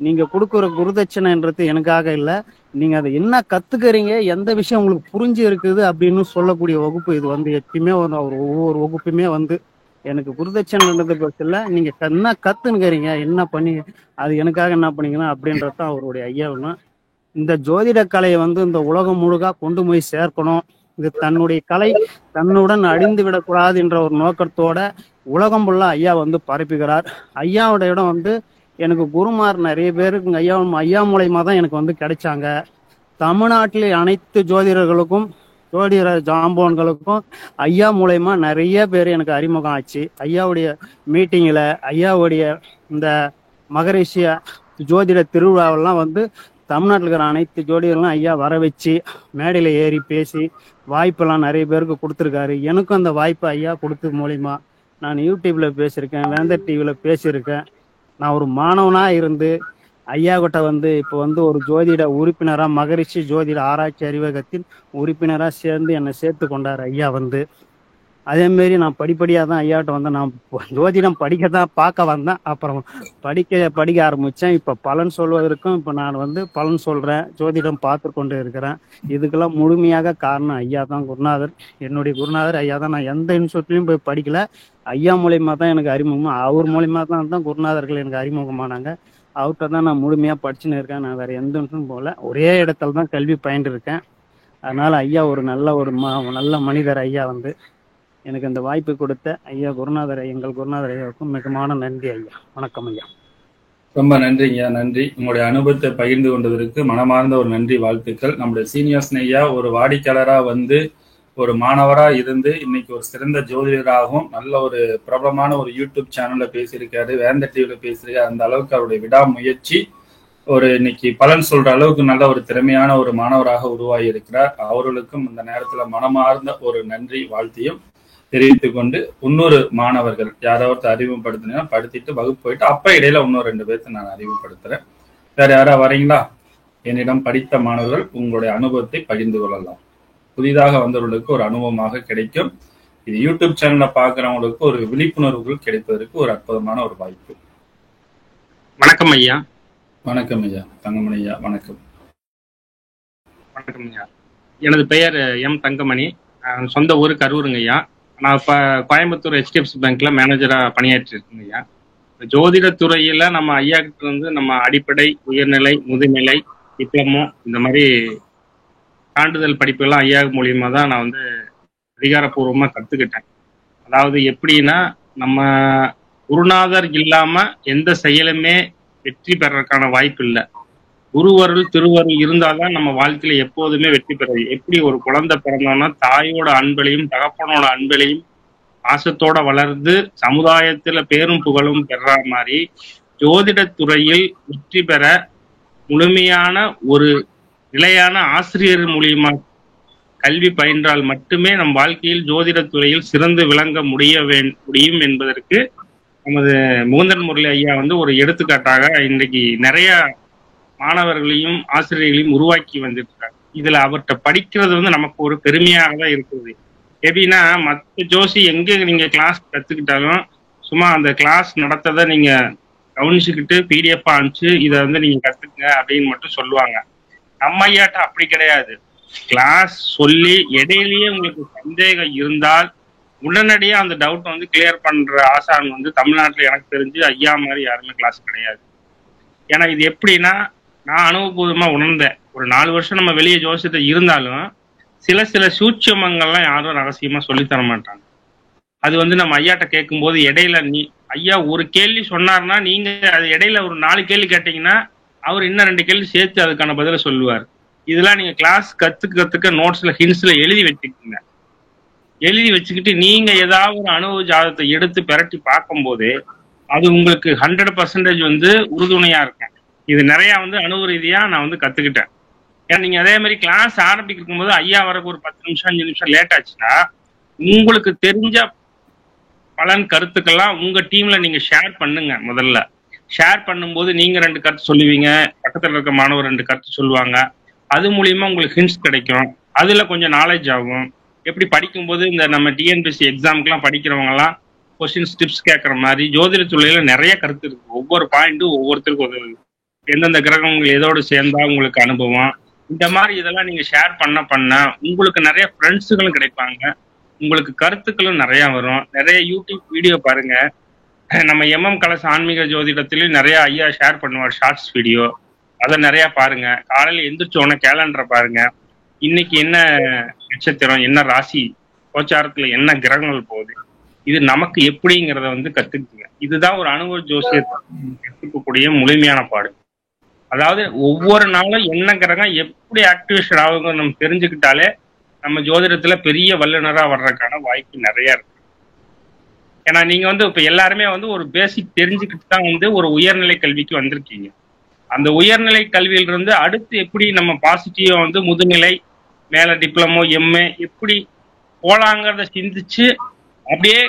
நீங்க கொடுக்குற குருதட்சணைன்றது எனக்காக இல்லை. நீங்க அதை என்ன கத்துக்கிறீங்க, எந்த விஷயம் உங்களுக்கு புரிஞ்சு இருக்குது அப்படின்னு சொல்லக்கூடிய வகுப்பு இது வந்து. எப்பயுமே அவர் ஒவ்வொரு வகுப்புமே வந்து எனக்கு குருதட்சணைன்றது பட்சத்தில் நீங்க என்ன கத்துனுக்கிறீங்க, என்ன பண்ணி அது எனக்காக என்ன பண்ணீங்கன்னா அப்படின்றதான் அவருடைய ஐயாவுன்னு. இந்த ஜோதிட கலையை வந்து இந்த உலகம் முழுக்க கொண்டு போய் சேர்க்கணும். இது தன்னுடைய கலை தன்னுடன் அழிந்து விடக்கூடாது என்ற ஒரு நோக்கத்தோட உலகம் ஃபுல்லா ஐயா வந்து பரப்புகிறார். ஐயாவோட இடம் வந்து எனக்கு குருமார் நிறைய பேருக்கு ஐயா மூலயமா தான் எனக்கு வந்து கிடைச்சாங்க. தமிழ்நாட்டிலே அனைத்து ஜோதிடர்களுக்கும் ஜோதிட ஜாம்போன்களுக்கும் ஐயா மூலயமா நிறைய பேர் எனக்கு அறிமுகம் ஆச்சு. ஐயாவுடைய மீட்டிங்கில் ஐயாவுடைய இந்த மகரிஷிய ஜோதிட திருவிழாவெல்லாம் வந்து தமிழ்நாட்டில் இருக்கிற அனைத்து ஜோதிடர்களும் ஐயா வர வச்சு மேடையில் ஏறி பேசி வாய்ப்பெல்லாம் நிறைய பேருக்கு கொடுத்துருக்காரு. எனக்கும் அந்த வாய்ப்பு ஐயா கொடுத்தது மூலிமா நான் யூடியூப்பில் பேசியிருக்கேன், வேந்தர் டிவியில் பேசியிருக்கேன். நான் ஒரு மாணவனாக இருந்து ஐயா கிட்ட வந்து இப்போ வந்து ஒரு ஜோதிட உறுப்பினராக மகரிஷி ஜோதிட ஆராய்ச்சி அறிவகத்தின் உறுப்பினராக சேர்ந்து என்னை சேர்த்து கொண்டார் ஐயா வந்து. அதேமாரி நான் படிப்படியாக தான் ஐயாட்ட வந்து நான் ஜோதிடம் படிக்க தான் பார்க்க வந்தேன். அப்புறம் படிக்க ஆரம்பித்தேன். இப்போ பலன் சொல்வதற்கும் இப்போ நான் வந்து பலன் சொல்கிறேன், ஜோதிடம் பார்த்து கொண்டு இருக்கிறேன். இதுக்கெல்லாம் முழுமையாக காரணம் ஐயா தான், குருநாதர். என்னுடைய குருநாதர் ஐயா தான். நான் எந்த இன்ஸ்டியூட்லையும் போய் படிக்கல, ஐயா மூலயமா தான் எனக்கு அறிமுகம். அவர் மூலயமா தான் குருநாதர்கள் எனக்கு அறிமுகமானாங்க. அவர்கிட்ட தான் நான் முழுமையாக படிச்சுன்னு இருக்கேன். நான் வேறு எந்த இன்ஸ்டியூட்டும் போகல, ஒரே இடத்துல தான் கல்வி பயின்று இருக்கேன். அதனால் ஐயா ஒரு நல்ல மனிதர். ஐயா வந்து எனக்கு இந்த வாய்ப்பு கொடுத்த ஐயா குருநாதர், எங்கள் குருநாதர் ஐயாவுக்கும் மிகமான நன்றி ஐயா. வணக்கம் ஐயா. ரொம்ப நன்றிங்க, நன்றி. உங்களுடைய அனுபவத்தை பகிர்ந்து கொண்டதற்கு மனமார்ந்த ஒரு நன்றி, வாழ்த்துக்கள். நம்முடைய சீனியர்ஸ் ஐயா ஒரு வாடிக்கையாளரா வந்து ஒரு மாணவரா இருந்து இன்னைக்கு ஒரு சிறந்த ஜோதிடராகவும் நல்ல ஒரு பிரபலமான ஒரு யூடியூப் சேனல்ல பேசியிருக்காரு, வேந்தர் டிவில பேசியிருக்காரு. அந்த அளவுக்கு அவருடைய விடாமுயற்சி ஒரு இன்னைக்கு பலன் சொல்ற அளவுக்கு நல்ல ஒரு திறமையான ஒரு மாணவராக உருவாகி இருக்கிறார். அவர்களுக்கும் இந்த நேரத்துல மனமார்ந்த ஒரு நன்றி வாழ்த்தியும் தெரிவித்துக் கொண்டு, இன்னொரு மாணவர்கள் யாராவது அறிமுகப்படுத்தினா படுத்திட்டு வகுப்பு போயிட்டு அப்ப இடையில இன்னொரு 2 பேர்த்து நான் அறிமுகப்படுத்துறேன். வேற யாரா வரீங்களா? என்னிடம் படித்த மாணவர்கள் உங்களுடைய அனுபவத்தை பகிர்ந்து கொள்ளலாம். புதிதாக வந்தவர்களுக்கு ஒரு அனுபவமாக கிடைக்கும். இது யூடியூப் சேனல்ல பாக்குறவங்களுக்கு ஒரு விழிப்புணர்வுகள் கிடைப்பதற்கு ஒரு அற்புதமான ஒரு வாய்ப்பு. வணக்கம் ஐயா. வணக்கம் ஐயா. தங்கமணி ஐயா வணக்கம். வணக்கம் ஐயா. எனது பெயர் எம் தங்கமணி. சொந்த ஊரு கரூருங்க ஐயா. நான் இப்ப கோயம்புத்தூர் HDFC பேங்க்ல மேனேஜரா பணியாற்றி இருக்கேங்க ஐயா. ஜோதிட துறையில நம்ம ஐயா கிட்ட வந்து நம்ம அடிப்படை, உயர்நிலை, முதுநிலை, டிப்ளமோ இந்த மாதிரி சான்றிதழ் படிப்புகள்லாம் ஐயா மூலியமா தான் நான் வந்து அதிகாரப்பூர்வமா கத்துக்கிட்டேன். அதாவது எப்படின்னா, நம்ம குருநாதர் இல்லாம எந்த செயலுமே வெற்றி பெறறதுக்கான வாய்ப்பு இல்லை. குருவருள் திருவருள் இருந்தால்தான் நம்ம வாழ்க்கையில எப்போதுமே வெற்றி பெறது. எப்படி ஒரு குழந்தை பிறந்தோம்னா தாயோட அன்பையும் தகப்பனோட அன்பையும் பாசத்தோட வளர்ந்து சமுதாயத்துல பேரும் புகழும் பெற மாதிரி ஜோதிடத் துறையில் வெற்றி பெற முழுமையான ஒரு நிலையான ஆசிரியர் மூலியமா கல்வி பயின்றால் மட்டுமே நம் வாழ்க்கையில் ஜோதிடத் துறையில் சிறந்து விளங்க முடியும் என்பதற்கு நமது முகுந்தன் முரளி ஐயா வந்து ஒரு எடுத்துக்காட்டாக இன்றைக்கு நிறைய மாணவர்களையும் ஆசிரியர்களையும் உருவாக்கி வந்துருக்காங்க. இதுல அவர்கிட்ட படிக்கிறது வந்து நமக்கு ஒரு பெருமையாக தான் இருக்குது. எப்படின்னா, மற்ற ஜோசி எங்க நீங்க கிளாஸ் கத்துக்கிட்டாலும் சும்மா அந்த கிளாஸ் நடத்ததை நீங்க கவனிச்சுக்கிட்டு பிடிஎஃப் அனுப்பிச்சு இதை வந்து நீங்க கத்துக்குங்க அப்படின்னு மட்டும் சொல்லுவாங்க. நம்ம ஐயாட்ட அப்படி கிடையாது. கிளாஸ் சொல்லி இடையிலேயே உங்களுக்கு சந்தேகம் இருந்தால் உடனடியா அந்த டவுட் வந்து கிளியர் பண்ற ஆசான் வந்து தமிழ்நாட்டுல எனக்கு தெரிஞ்சு ஐயா மாதிரி யாருமே கிளாஸ் கிடையாது. ஏன்னா இது எப்படின்னா, நான் அனுபவபூர்வமா உணர்ந்தேன். ஒரு 4 வருஷம் நம்ம வெளியே ஜோசியத்தை இருந்தாலும் சில சூட்சமங்கள்லாம் யாரும் ரகசியமா சொல்லித்தர மாட்டாங்க. அது வந்து நம்ம ஐயாட்ட கேட்கும்போது இடையில ஐயா ஒரு கேள்வி சொன்னார்னா நீங்க அது இடையில ஒரு 4 கேள்வி கேட்டீங்கன்னா அவர் இன்னும் 2 கேள்வி சேர்த்து அதுக்கான பதில சொல்லுவார். இதெல்லாம் நீங்க கிளாஸ் கத்துக்க நோட்ஸ்ல ஹின்ஸ்ல எழுதி வச்சுக்கோங்க. எழுதி வச்சுக்கிட்டு நீங்க ஏதாவது ஒரு அனுபவ ஜாதகத்தை எடுத்து பிரட்டி பார்க்கும்போது அது உங்களுக்கு 100% வந்து உறுதுணையா இருக்கும். இது நிறைய வந்து அனுபவ ரீதியா நான் வந்து கத்துக்கிட்டேன். ஏன்னா நீங்க அதே மாதிரி கிளாஸ் ஆரம்பிக்கும் போது ஐயா வரக்கு ஒரு 10 நிமிஷம் 5 நிமிஷம் லேட் ஆச்சுன்னா உங்களுக்கு தெரிஞ்ச பலன் கருத்துக்கெல்லாம் உங்க டீம்ல நீங்க ஷேர் பண்ணுங்க. முதல்ல ஷேர் பண்ணும்போது நீங்க 2 கருத்து சொல்லுவீங்க, பக்கத்துல இருக்க மாணவர் 2 கருத்து சொல்லுவாங்க. அது மூலியமா உங்களுக்கு ஹிண்ட்ஸ் கிடைக்கும். அதுல கொஞ்சம் நாலேஜ் ஆகும். எப்படி படிக்கும்போது இந்த நம்ம டிஎன்பிஎஸ்சி எக்ஸாமுக்குலாம் படிக்கிறவங்க எல்லாம் கொஸ்டின்ஸ் டிப்ஸ் கேட்கற மாதிரி ஜோதிட துறையில நிறைய கருத்து இருக்கு. ஒவ்வொரு பாயிண்ட்டும் ஒவ்வொருத்தருக்கும் உதவுது. எந்தெந்த கிரகங்கள் எதோடு சேர்ந்தா உங்களுக்கு அனுபவம், இந்த மாதிரி இதெல்லாம் நீங்க ஷேர் பண்ண உங்களுக்கு நிறைய ஃப்ரெண்ட்ஸுகளும் கிடைப்பாங்க. உங்களுக்கு கருத்துக்களும் நிறைய வரும். நிறைய யூடியூப் வீடியோ பாருங்க. நம்ம எம்எம் கலச ஆன்மீக ஜோதிடத்திலையும் நிறைய ஐயா ஷேர் பண்ணுவார் ஷார்ட்ஸ் வீடியோ. அதை நிறைய பாருங்க. காலையில எந்திரிச்சோன கேலண்டரை பாருங்க. இன்னைக்கு என்ன நட்சத்திரம், என்ன ராசி, கோச்சாரத்துல என்ன கிரகங்கள் போகுது, இது நமக்கு எப்படிங்கிறத வந்து கத்துக்குங்க. இதுதான் ஒரு அனுபவ ஜோசியத்தை கத்துக்கக்கூடிய முழுமையான பாடு. அதாவது ஒவ்வொரு நாளும் என்ன கிரகம் எப்படி ஆக்டிவேஷன் ஆகுங்க நம்ம தெரிஞ்சுக்கிட்டாலே நம்ம ஜோதிடத்துல பெரிய வல்லுநரா வர்றதுக்கான வாய்ப்பு நிறைய இருக்கு. ஏன்னா நீங்க வந்து இப்ப எல்லாருமே வந்து ஒரு பேசிக் தெரிஞ்சுக்கிட்டு தான் வந்து ஒரு உயர்நிலை கல்விக்கு வந்திருக்கீங்க. அந்த உயர்நிலை கல்வியிலிருந்து அடுத்து எப்படி நம்ம பாசிட்டிவா வந்து முதுநிலை மேல டிப்ளமோ எம்ஏ எப்படி போலாங்கிறத சிந்திச்சு அப்படியே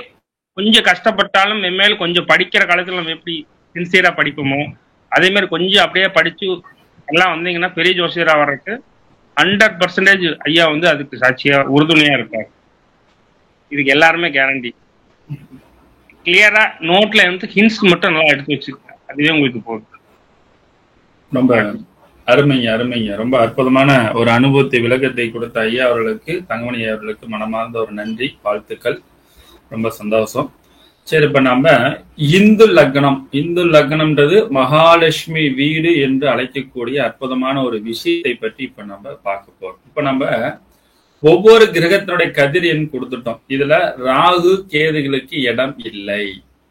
கொஞ்சம் கஷ்டப்பட்டாலும் மென்மேல் கொஞ்சம் படிக்கிற காலத்துல நம்ம எப்படி சின்சியரா படிப்போமோ அதே மாதிரி கொஞ்சம் அப்படியே படிச்சு எல்லாம் வந்தீங்கன்னா பெரிய ஜோசியரா வர்றதுக்கு 100% ஐயா வந்து அதுக்கு சாட்சியா உறுதுணையா இருக்காரு. இதுக்கு எல்லாருமே கேரண்டி. கிளியரா நோட்ல வந்து ஹிண்ட்ஸ் மட்டும் நல்லா எடுத்து வச்சுருக்கேன். அதுவே உங்களுக்கு போதும். ரொம்ப அருமைங்க. ரொம்ப அற்புதமான ஒரு அனுபவத்தை விளக்கத்தை கொடுத்த ஐயா அவர்களுக்கு, தங்கமணி ஐயா அவர்களுக்கு மனமார்ந்த ஒரு நன்றி, வாழ்த்துக்கள். ரொம்ப சந்தோஷம். சரி, இப்ப நம்ம இந்து லக்னம்ன்றது மகாலட்சுமி வீடு என்று அழைக்கக்கூடிய அற்புதமான ஒரு விஷயத்தை பற்றி இப்ப நம்ம பார்க்க போறோம். இப்ப நம்ம ஒவ்வொரு கிரகத்தினுடைய கதிர் எண் கொடுத்துட்டோம். இதுல ராகு கேதுகளுக்கு இடம் இல்லை.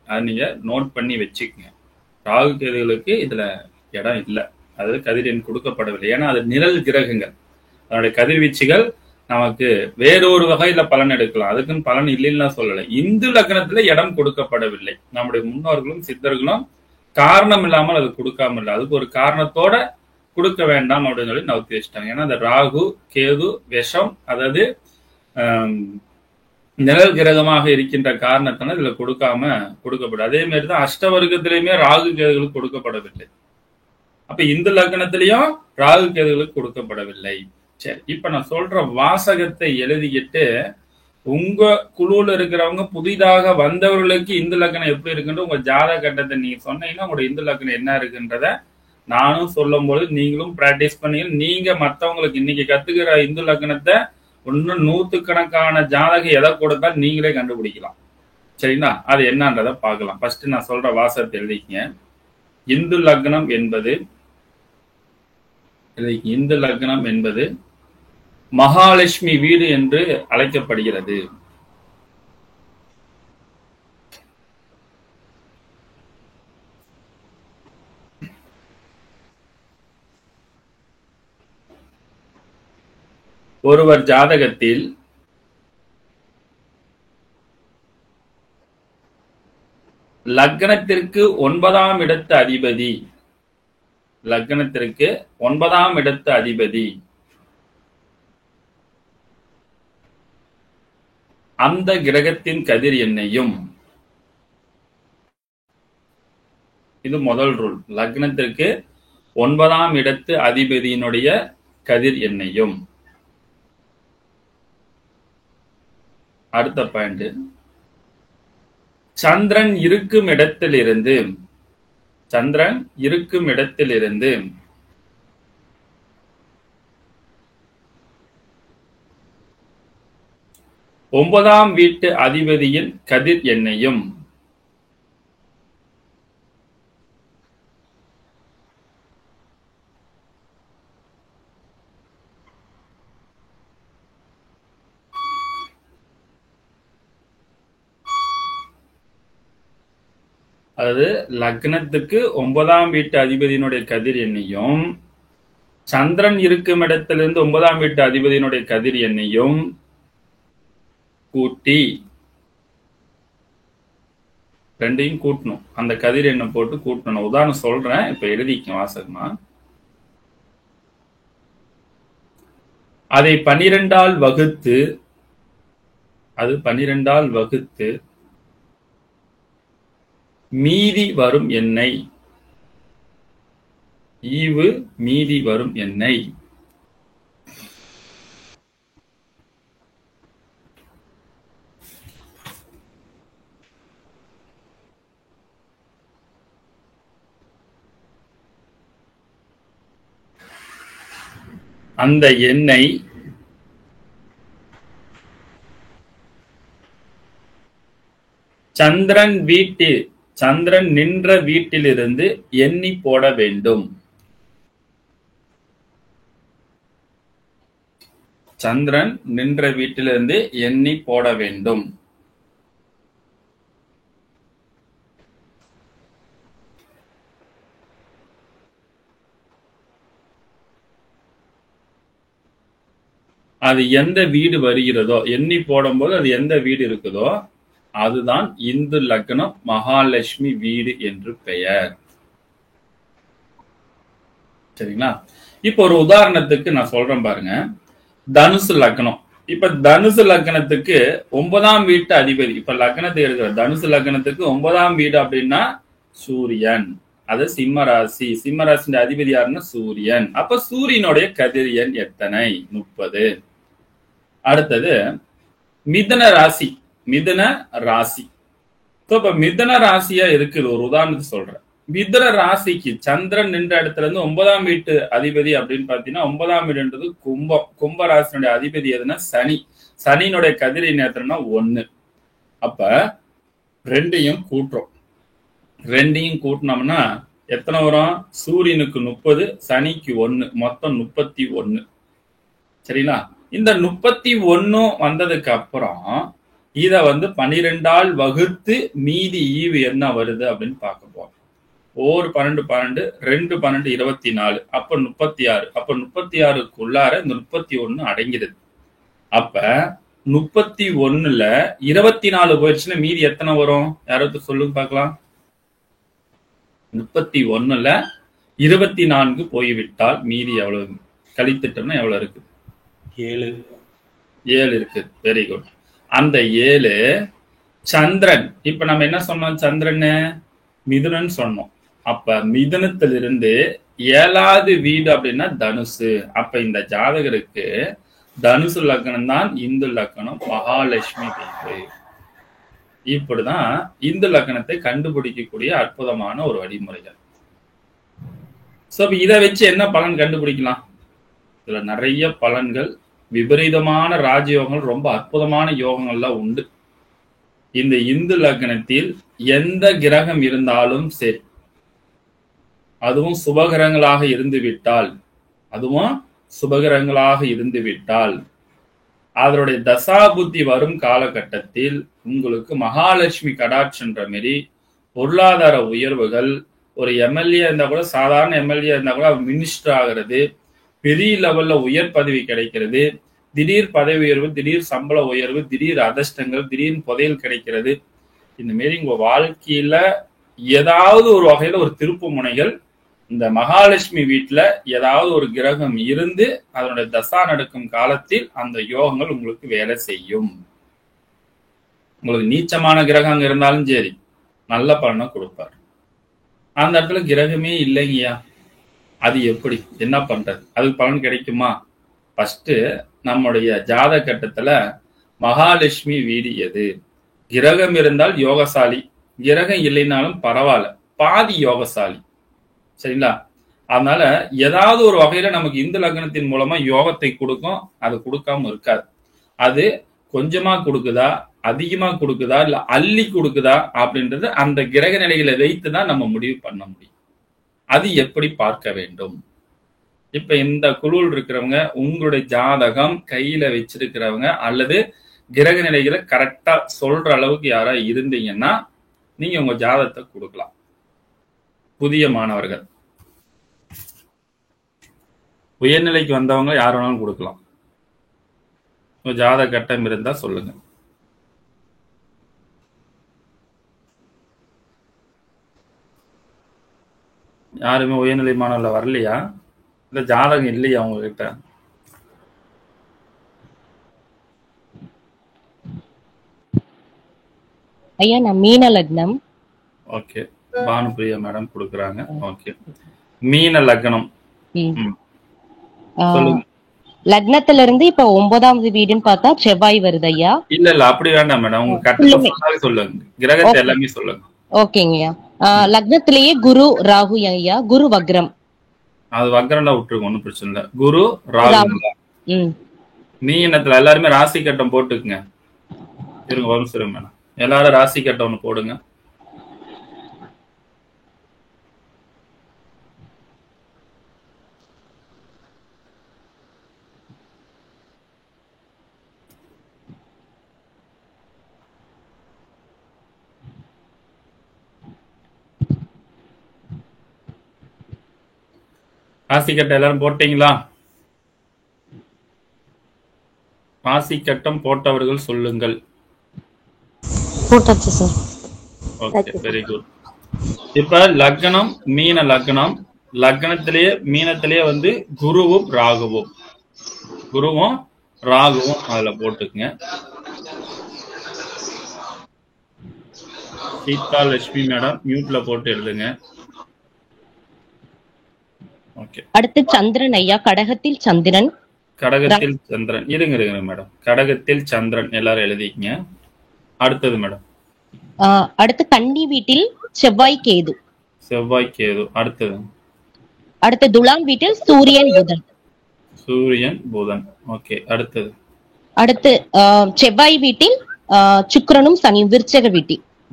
அது நீங்க நோட் பண்ணி வச்சுக்கங்க. ராகு கேதுகளுக்கு இதுல இடம் இல்லை. அதாவது கதிர் எண் கொடுக்கப்படவில்லை. ஏன்னா அது நிழல் கிரகங்கள். அதனுடைய கதிர்வீச்சுகள் நமக்கு வேறொரு வகையில பலன் எடுக்கலாம். அதுக்குன்னு பலன் இல்லைன்னா சொல்லலை. இந்து லக்னத்துல இடம் கொடுக்கப்படவில்லை. நம்முடைய முன்னோர்களும் சித்தர்களும் காரணம் இல்லாமல் அது கொடுக்காம இல்லை. அதுக்கு ஒரு காரணத்தோட கொடுக்க வேண்டாம் அப்படின்னு சொல்லி நவுத்தி வச்சுட்டாங்க. ஏன்னா அந்த ராகு கேது விஷம், அதாவது நிழல் கிரகமாக இருக்கின்ற காரணத்தினால இதுல கொடுக்கப்படும். அதே மாதிரிதான் அஷ்டவர்க்கத்திலையுமே ராகு கேதுகளுக்கு கொடுக்கப்படவில்லை. அப்ப இந்து லக்னத்திலையும் ராகு கேதுகளுக்கு கொடுக்கப்படவில்லை. சரி, இப்ப நான் சொல்ற வாசகத்தை எழுதிக்கிட்டு உங்க குழுல இருக்கிறவங்க புதிதாக வந்தவர்களுக்கு இந்து லக்னம் எப்படி இருக்குன்ற உங்க ஜாதக கட்டத்தை நீங்க சொன்னீங்கன்னா உங்களோட இந்து லக்னம் என்ன இருக்குன்றத நானும் சொல்லும் போது நீங்களும் பிராக்டிஸ் பண்ணீங்க. நீங்க மற்றவங்களுக்கு இன்னைக்கு கத்துக்கிற இந்து லக்னத்தை இன்னும் 100கணக்கான ஜாதகம் எதை கொடுத்தா நீங்களே கண்டுபிடிக்கலாம். சரிங்களா? அது என்னன்றத பார்க்கலாம். ஃபர்ஸ்ட் நான் சொல்ற வாசகத்தை எழுதிக்கங்க. இந்து லக்னம் என்பது மகாலட்சுமி வீடு என்று அழைக்கப்படுகிறது? ஒருவர் ஜாதகத்தில் லக்னத்திற்கு 9ஆம் இடத்து அதிபதி, லக்னத்திற்கு 9ஆம் இடத்து அதிபதி அந்த கிரகத்தின் கதிர் எண்ணையும், இது முதல் ரூல், லக்னத்திற்கு 9ஆம் இடத்து அதிபதியினுடைய கதிர் எண்ணையும். அடுத்த பாயிண்ட், சந்திரன் இருக்கும் இடத்திலிருந்து 9ஆம் வீட்டு அதிபதியின் கதிர் எண்ணையும். அதாவது லக்னத்துக்கு 9ஆம் வீட்டு அதிபதியினுடைய கதிர் எண்ணையும், சந்திரன் இருக்கும் இடத்திலிருந்து 9ஆம் வீட்டு அதிபதியினுடைய கதிர் எண்ணையும் கூட்டி, ரெண்டையும் கூட்டணும். அந்த கதிர் எண்ணை போட்டு கூட்டணும். உதாரணம் சொல்றேன், இப்ப எழுதிக்க வாசகமா. அதை 12ஆல் வகுத்து, அது 12ஆல் வகுத்து மீதி வரும் எண்ணை, ஈவு மீதி வரும் எண்ணை அந்த எண்ணை சந்திரன் நின்ற வீட்டிலிருந்து எண்ணி போட வேண்டும். சந்திரன் நின்ற வீட்டிலிருந்து எண்ணி போட வேண்டும். அது எந்த வீடு வருகிறதோ, எண்ணி போடும்போது அது எந்த வீடு இருக்குதோ அதுதான் இந்து லக்னம் மகாலட்சுமி வீடு என்று பெயர். சரிங்களா? இப்ப ஒரு உதாரணத்துக்கு நான் சொல்றேன் பாருங்க. தனுசு லக்னம். இப்ப தனுசு லக்னத்துக்கு 9ஆம் வீட்டு அதிபதி, இப்ப லக்னத்தை இருக்கிற தனுசு லக்னத்துக்கு 9ஆம் வீடு அப்படின்னா சூரியன். அது சிம்ம ராசி. சிம்ம ராசியின் அதிபதி யாருன்னா சூரியன். அப்ப சூரியனுடைய கதிர் எண் எத்தனை? 30. அடுத்தது மிதுன ராசி. மிதுன ராசி. இப்ப மிதுன ராசியா இருக்குது. ஒரு உதாரணத்துக்கு சொல்றேன். மிதுன ராசிக்கு சந்திரன் நின்ற இடத்துல இருந்து 9ஆம் வீட்டு அதிபதி அப்படின்னு பாத்தீங்கன்னா 9ஆம் வீடுன்றது கும்பம். கும்ப ராசினுடைய அதிபதி எதுனா சனி. சனியினுடைய கதிர் எண் எத்தனைன்னா 1. அப்ப ரெண்டையும் கூட்டுறோம். ரெண்டையும் கூட்டினோம்னா எத்தனை வரும்? சூரியனுக்கு 30, சனிக்கு 1, மொத்தம் 31. சரிங்களா? இந்த 31 வந்ததுக்கு அப்புறம் இத 12ஆல் வகுத்து மீதி ஈவு என்ன வருது அப்படின்னு பார்க்க போறோம். 12 12 2 12 24, அப்ப 36. அப்ப 36க்குள்ளார இந்த 31 அடங்கிடுது. அப்ப 31ல 24 போயிடுச்சுன்னா மீதி எத்தனை வரும்? யாராவது சொல்லுங்க பார்க்கலாம். 31ல 24 போய்விட்டால் மீதி எவ்வளவு? கழித்துட்டோம்னா எவ்வளவு இருக்கு? 7 இருக்கு. Very good. அந்த 7 சந்திரன். இப்ப நம்ம என்ன சொன்னோம்? சந்திரன் மிதுனன் சொன்னோம். அப்ப மிதுனத்திலிருந்து 7வது வீடு அப்படின்னா தனுசு. அப்ப இந்த ஜாதகருக்கு தனுசு லக்னம் தான் இந்து லக்னம் மகாலட்சுமி வீடு. இப்படிதான் இந்து லக்னத்தை கண்டுபிடிக்கக்கூடிய அற்புதமான ஒரு வழிமுறைகள். சோ இதை வச்சு என்ன பலன் கண்டுபிடிக்கலாம்? இதுல நிறைய பலன்கள், விபரீதமான ராஜயோகங்கள், ரொம்ப அற்புதமான யோகங்கள்லாம் உண்டு. இந்த இந்து லக்னத்தில் எந்த கிரகம் இருந்தாலும் சரி, அதுவும் சுபகிரகங்களாக இருந்து விட்டால், அதுவும் சுபகிரகங்களாக இருந்து விட்டால் அதனுடைய தசாபுத்தி வரும் காலகட்டத்தில் உங்களுக்கு மகாலட்சுமி கடாட்சன்ற மாரி பொருளாதார உயர்வுகள், ஒரு எம்எல்ஏ இருந்தா கூட, சாதாரண எம்எல்ஏ இருந்தா கூட மினிஸ்டர் ஆகிறது, பெரிய லெவல்ல உயர் பதவி கிடைக்கிறது, திடீர் பதவி உயர்வு, திடீர் சம்பள உயர்வு, திடீர் அதிர்ஷ்டங்கள், திடீர் புதையல் கிடைக்கிறது. இந்த மாரி உங்க வாழ்க்கையில ஏதாவது ஒரு வகையில ஒரு திருப்பு முனைகள் இந்த மகாலட்சுமி வீட்டுல ஏதாவது ஒரு கிரகம் இருந்து அதனுடைய தசா நடக்கும் காலத்தில் அந்த யோகங்கள் உங்களுக்கு வேலை செய்யும். உங்களுக்கு நீச்சமான கிரகம் அங்க இருந்தாலும் சரி, நல்ல பலனை கொடுப்பார். அந்த இடத்துல கிரகமே இல்லைங்கய்யா, அது எப்படி, என்ன பண்றது, அதுக்கு பலன் கிடைக்குமா? ஃபர்ஸ்ட் நம்முடைய ஜாத கட்டத்துல மகாலட்சுமி வீடு எது? கிரகம் இருந்தால் யோகசாலி, கிரகம் இல்லைனாலும் பரவாயில்ல, பாதி யோகசாலி. சரிங்களா? அதனால ஏதாவது ஒரு வகையில நமக்கு இந்த லக்னத்தின் மூலமா யோகத்தை கொடுக்கும், அது கொடுக்காம இருக்காது. அது கொஞ்சமா கொடுக்குதா, அதிகமா கொடுக்குதா, இல்ல அள்ளி கொடுக்குதா அப்படின்றது அந்த கிரக நிலைகளை வைத்துதான் நம்ம முடிவு பண்ண முடியும். அது எப்படி பார்க்க வேண்டும்? இப்ப இந்த குழுவில் இருக்கிறவங்க உங்களுடைய ஜாதகம் கையில வச்சிருக்கிறவங்க அல்லது கிரக நிலைகளை கரெக்டா சொல்ற அளவுக்கு யாரா இருந்தீங்கன்னா நீங்க உங்க ஜாதகத்தை கொடுக்கலாம். புதிய மாணவர்கள், உயர்நிலைக்கு வந்தவங்க யார் வேணாலும் கொடுக்கலாம். உங்க ஜாதக கட்டம் இருந்தா சொல்லுங்க. யாருமே உயர்நிலை மாணவர்ல வரலையா? இல்ல ஜாதகம் இல்லையா உங்ககிட்ட? ஐயா நான் மீன லக்னம். ஓகே, பானுபிரியா மேடம் கொடுக்குறாங்க. ஓகே, மீன லக்னம். லக்னத்துல இருந்து இப்ப 9வது வீடுன்னு பார்த்தா செவ்வாய் வருது ஐயா. இல்ல அப்படி வேண்டாம் மேடம், உங்க கட்டத்தை சொல்லுங்க, கிரகத்தை எல்லாமே சொல்லுங்க. ஓகேங்கய்யா. லக்னத்திலேயே குரு ராகு ஐயா. குரு வக்ரம். அது வக்ரம்லாம் விட்டுருங்க, ஒன்னும் பிரச்சனை இல்ல. குரு ராகு. மீனத்துல எல்லாருமே ராசி கட்டம் போட்டுக்குங்க. இருங்க வரும் சரி மேடம், எல்லாரும் ராசி கட்டம் ஒண்ணு போடுங்க. ராசி கட்டம் எல்லாரும் போட்டீங்களா? ராசி கட்டம் போட்டவர்கள் சொல்லுங்கள். போட்டாச்சு சார். Okay, very good. இப்ப லக்னம் மீன லக்னம், லக்னத்திலேயே மீனத்திலேயே வந்து குருவும் ராகுவும் அதுல போட்டுக்குங்க. சீதா லட்சுமி மேடம் மியூட்ல போட்டு எழுதுங்க. ஓகே, அடுத்து சந்திரன் ஐயா. கடகத்தில் சந்திரன். இருங்க மேடம், கடகத்தில் சந்திரன் எல்லாரும் எழுதிக்கங்க. அடுத்தது மேடம். அடுத்து கன்னி வீட்டில் செவ்வாய் கேது. அடுத்து துலாம் வீட்டில் சூரியன் புதன். ஓகே, அடுத்து செவ்வாய் வீட்டில் சுக்கிரனும் சனியும்.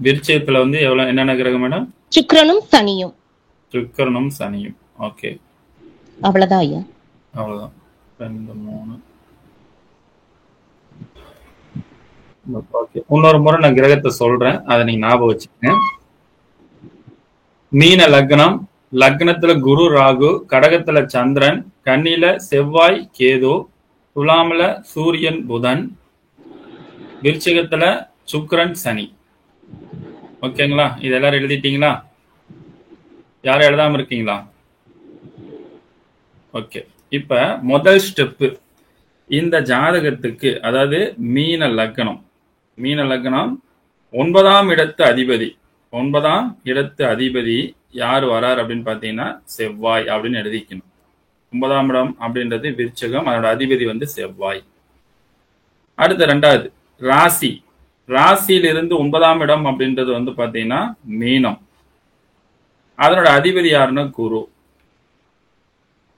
விருச்சகத்துல வந்து என்னென்ன கிரகம் மேடம்? சுக்கிரனும் சனியும். ஓகே, அவ்வளவுதான் ஐயா. அவ்வளவுதான். 2 3. இன்னொரு முறை நான் கிரகத்தை சொல்றேன், அதை நீங்க ஞாபகம் வச்சுக்கங்க. மீன லக்னம், லக்னத்துல குரு ராகு, கடகத்துல சந்திரன், கன்னியில செவ்வாய் கேது, துலாமில சூரியன் புதன், விருச்சிகத்துல சுக்கிரன் சனி. ஓகேங்களா? இது எல்லாரும் எழுதிட்டீங்களா? யாரும் எழுதாம இருக்கீங்களா? ஓகே, இப்ப முதல் ஸ்டெப்பு இந்த ஜாதகத்துக்கு, அதாவது மீன லக்னம் 9ஆம் இடத்து அதிபதி யார் வரார் அப்படின்னு பாத்தீங்கன்னா செவ்வாய் அப்படின்னு எழுதிக்கணும். 9ஆம் இடம் அப்படின்றது விருச்சகம், அதோட அதிபதி வந்து செவ்வாய். அடுத்த 2வது ராசியிலிருந்து 9ஆம் இடம் அப்படின்றது வந்து பாத்தீங்கன்னா மீனம், அதனோட அதிபதி யாருன்னா குரு.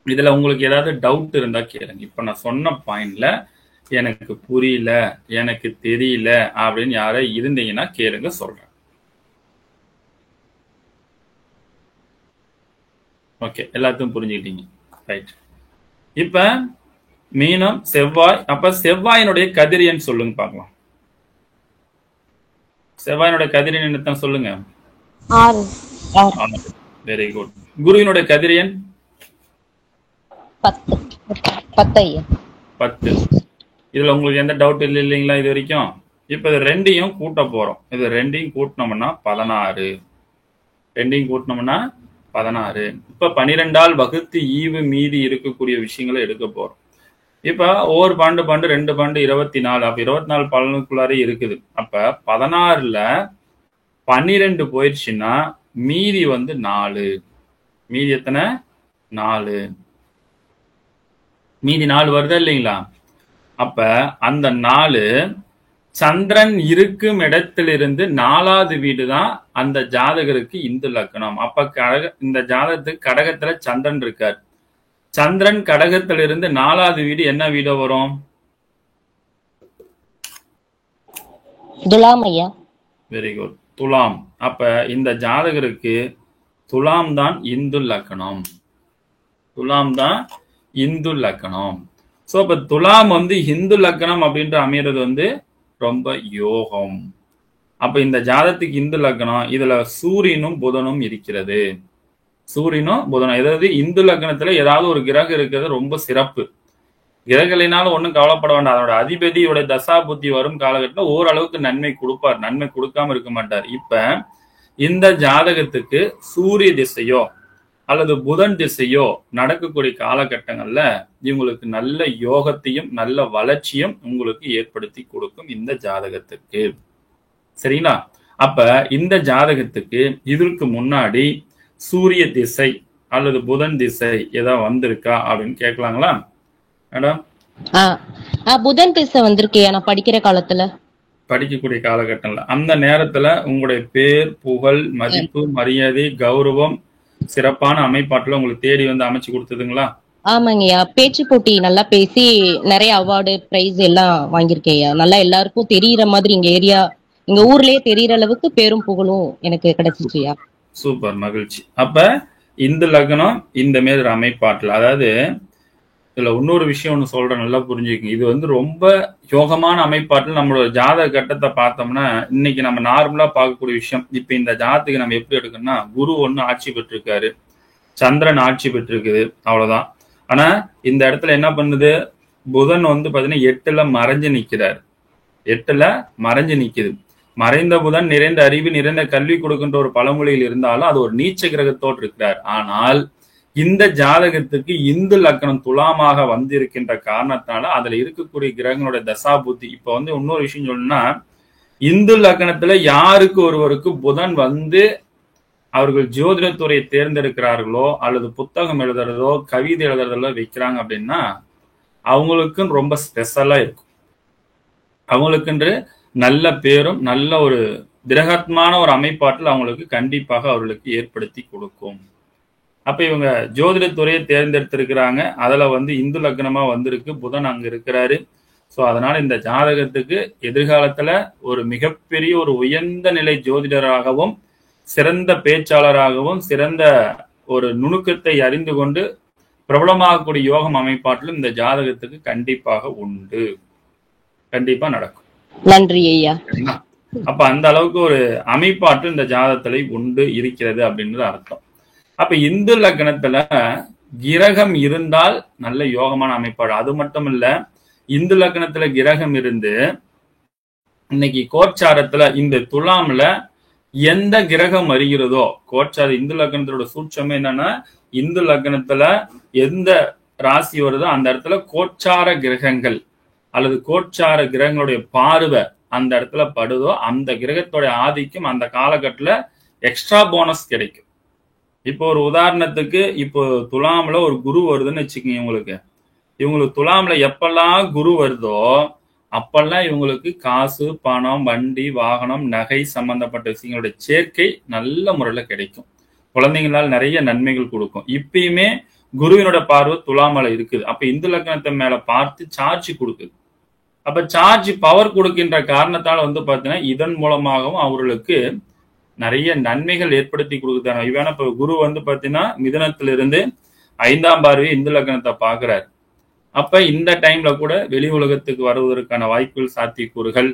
இதுல உங்களுக்கு ஏதாவது டவுட் இருந்தா கேளுங்க. இப்ப நான் சொன்ன பாயிண்ட்ல எனக்கு புரியல, எனக்கு தெரியல அப்படின்னு யாரும் இருந்தீங்கன்னா கேளுங்க, சொல்றேன். ஓகே, எல்லாத்தையும் புரிஞ்சுக்கிட்டீங்க, ரைட். இப்ப மீனம் செவ்வாய், அப்ப செவ்வாயினுடைய கதிரியன் சொல்லுங்க பார்க்கலாம். செவ்வாயினுடைய கதிரியன் என்னத்தான் சொல்லுங்க? 6. Very good. குருவினுடைய கதிரியன் 10. 10 ஐயா. 10. இதுல உங்களுக்கு எந்த டவுட் இல்லைங்களா இது வரைக்கும்? இப்ப இது ரெண்டையும் கூட்ட போறோம். இது ரெண்டையும் கூட்டினோம்னா 16. ரெண்டையும் கூட்டினோம்னா 16. இப்ப 12ஆல் வகுத்து ஈவு மீதி இருக்கக்கூடிய விஷயங்களை எடுக்க போறோம். இப்ப ஒவ்வொரு 12 2 24. அப்ப 24 பலனுக்குள்ளாரே இருக்குது. அப்ப 16ல 12 போயிடுச்சுன்னா மீதி 4. மீதி எத்தனை? 4. மீதி 4 வருதா இல்லைங்களா? அப்ப அந்த 4 சந்திரன் இருக்கும் இடத்திலிருந்து 4வது வீடு தான் அந்த ஜாதகருக்கு இந்து லக்னம். அப்ப இந்த ஜாதகத்துக்கு கடகத்துல சந்திரன் இருக்கார். சந்திரன் கடகத்திலிருந்து 4வது வீடு என்ன வீடு வரும்? துலாம் ஐயா. வெரி குட், துலாம். அப்ப இந்த ஜாதகருக்கு துலாம் தான் இந்து லக்னம். துலாம் தான் இந்து லக்னம். சோ இப்ப துலாம் இந்து லக்னம் அப்படின்ற அமைகிறது ரொம்ப யோகம். அப்ப இந்த ஜாதகத்துக்கு இந்து லக்னம், இதுல சூரியனும் புதனும் இருக்கிறது. சூரியனும் புதனும், ஏதாவது இந்து லக்னத்துல ஏதாவது ஒரு கிரகம் இருக்கிறது ரொம்ப சிறப்பு. கிரகங்களினாலும் ஒன்றும் கவலைப்பட வேண்டாம். அதோட அதிபதியோட தசா புத்தி வரும் காலகட்டத்தில் ஓரளவுக்கு நன்மை கொடுப்பார், நன்மை கொடுக்காம இருக்க மாட்டார். இப்ப இந்த ஜாதகத்துக்கு சூரிய திசையோ அல்லது புதன் திசையோ நடக்கக்கூடிய காலகட்டங்கள்ல இவங்களுக்கு நல்ல யோகத்தையும் நல்ல வளர்ச்சியும் உங்களுக்கு ஏற்படுத்தி கொடுக்கும் இந்த ஜாதகத்துக்கு. சரிங்களா? அப்ப இந்த ஜாதகத்துக்கு இதற்கு முன்னாடி சூரிய திசை அல்லது புதன் திசை ஏதாவது வந்திருக்கா அப்படின்னு கேட்கலாங்களா மேடம்? புதன் திசை வந்திருக்கே நான் படிக்கிற காலத்துல. படிக்கக்கூடிய காலகட்டம்ல அந்த நேரத்துல உங்களுடைய பேர், புகழ், மதிப்பு, மரியாதை, கௌரவம் சிறப்பான அமைப்பாட்டுல உங்களுக்கு தேடி அமைச்சு கொடுத்ததுங்களா? ஆமாங்கய்யா, பேச்சு போட்டி நல்லா பேசி நிறைய அவார்டு பிரைஸ் எல்லாம் வாங்கியிருக்கேயா. நல்லா எல்லாருக்கும் தெரியற மாதிரி எங்க ஏரியா எங்க ஊர்லயே தெரியற அளவுக்கு பேரும் புகழும் எனக்கு கிடைச்சிச்சுயா. சூப்பர், மகிழ்ச்சி. அப்ப இந்த லக்னம் இந்த மாதிரி அமைப்பாட்டுல, அதாவது இதுல இன்னொரு விஷயம் ஒண்ணு சொல்றேன், நல்லா புரிஞ்சுக்கங்க. இது ரொம்ப யோகமான அமைப்பாட்டில் நம்மளோட ஜாதக கட்டத்தை பார்த்தோம்னா இன்னைக்கு நம்ம நார்மலா பார்க்கக்கூடிய விஷயம். இப்ப இந்த ஜாதத்துக்கு நம்ம எப்படி எடுக்கணும்னா, குரு ஆட்சி பெற்றிருக்காரு, சந்திரன் ஆட்சி பெற்றிருக்குது, அவ்வளவுதான். ஆனா இந்த இடத்துல என்ன பண்ணுது, புதன் பாத்தீங்கன்னா 8ல மறைஞ்சு நிக்கிறார். 8ல மறைஞ்சு நிக்குது. மறைந்த புதன் நிறைந்த அறிவு நிறைந்த கல்வி கொடுக்கின்ற ஒரு பழமொழியில் இருந்தாலும் அது ஒரு நீச்ச கிரகத்தோடு இருக்கிறார். ஆனால் இந்த ஜாதகத்துக்கு இந்து லக்னம் துலாமாக வந்திருக்கின்ற காரணத்தால அதுல இருக்கக்கூடிய கிரகங்களுடைய தசா புத்தி. இப்ப இன்னொரு விஷயம் சொல்லணும்னா, இந்து லக்னத்துல யாருக்கு ஒருவருக்கு புதன் அவர்கள் ஜோதிடத்துறையை தேர்ந்தெடுக்கிறார்களோ அல்லது புத்தகம் எழுதுறதோ கவிதை எழுதுறதோ வைக்கிறாங்க அப்படின்னா அவங்களுக்குன்னு ரொம்ப ஸ்பெஷலா இருக்கும். அவங்களுக்குன்று நல்ல பேரும் நல்ல ஒரு திரகத்மான ஒரு அமைப்பாட்டில் அவங்களுக்கு கண்டிப்பாக அவர்களுக்கு ஏற்படுத்தி கொடுக்கும். அப்ப இவங்க ஜோதிடத்துறையை தேர்ந்தெடுத்திருக்கிறாங்க. அதுல இந்து லக்னமா வந்திருக்கு, புதன் அங்க இருக்கிறாரு. சோ அதனால இந்த ஜாதகத்துக்கு எதிர்காலத்துல ஒரு மிகப்பெரிய ஒரு உயர்ந்த நிலை ஜோதிடராகவும் சிறந்த பேச்சாளராகவும் சிறந்த ஒரு நுணுக்கத்தை அறிந்து கொண்டு பிரபலமாகக்கூடிய யோகம் அமைப்பாட்டிலும் இந்த ஜாதகத்துக்கு கண்டிப்பாக உண்டு, கண்டிப்பா நடக்கும். நன்றி ஐயா. அப்ப அந்த அளவுக்கு ஒரு அமைப்பாட்டு இந்த ஜாதகத்துல உண்டு இருக்கிறது அப்படின்றது அர்த்தம். அப்ப இந்து லக்னத்துல கிரகம் இருந்தால் நல்ல யோகமான அமைப்பாடு. அது மட்டும் இல்ல, இந்து லக்னத்துல கிரகம் இருந்து இன்னைக்கு கோச்சாரத்துல இந்த துலாம்ல எந்த கிரகம் வருகிறதோ, கோச்சார இந்து லக்னத்தோட சூட்சமே என்னன்னா, இந்து லக்னத்துல எந்த ராசி வருதோ அந்த இடத்துல கோச்சார கிரகங்கள் அல்லது கோச்சார கிரகங்களுடைய பார்வை அந்த இடத்துல படுதோ அந்த கிரகத்தோட ஆதிக்கம் அந்த காலகட்டத்துல எக்ஸ்ட்ரா போனஸ் கிடைக்கும். இப்போ ஒரு உதாரணத்துக்கு, இப்போ துலாம்ல ஒரு குரு வருதுன்னு வச்சுக்கோங்க. இவங்களுக்கு துலாம்ல எப்பெல்லாம் குரு வருதோ அப்பெல்லாம் இவங்களுக்கு காசு, பணம், வண்டி, வாகனம், நகை சம்பந்தப்பட்ட விஷயங்களுடைய சேர்க்கை நல்ல முறையில கிடைக்கும். குழந்தைங்களால் நிறைய நன்மைகள் கொடுக்கும். இப்பயுமே குருவினோட பார்வை துலாமல இருக்குது. அப்ப இந்து லக்னத்தை மேல பார்த்து சார்ஜ் கொடுக்குது. அப்ப சார்ஜ் பவர் கொடுக்கின்ற காரணத்தால பாத்தீங்கன்னா இதன் மூலமாகவும் அவர்களுக்கு நிறைய நன்மைகள் ஏற்படுத்தி கொடுக்குறாங்க. இவன இப்ப குரு பாத்தீங்கன்னா மிதுனத்திலிருந்து 5ஆம் பார்வை இந்து லக்னத்தை பாக்குறாரு. அப்ப இந்த டைம்ல கூட வெளி உலகத்துக்கு வருவதற்கான வாய்ப்புகள், சாத்தியக்கூறுகள்,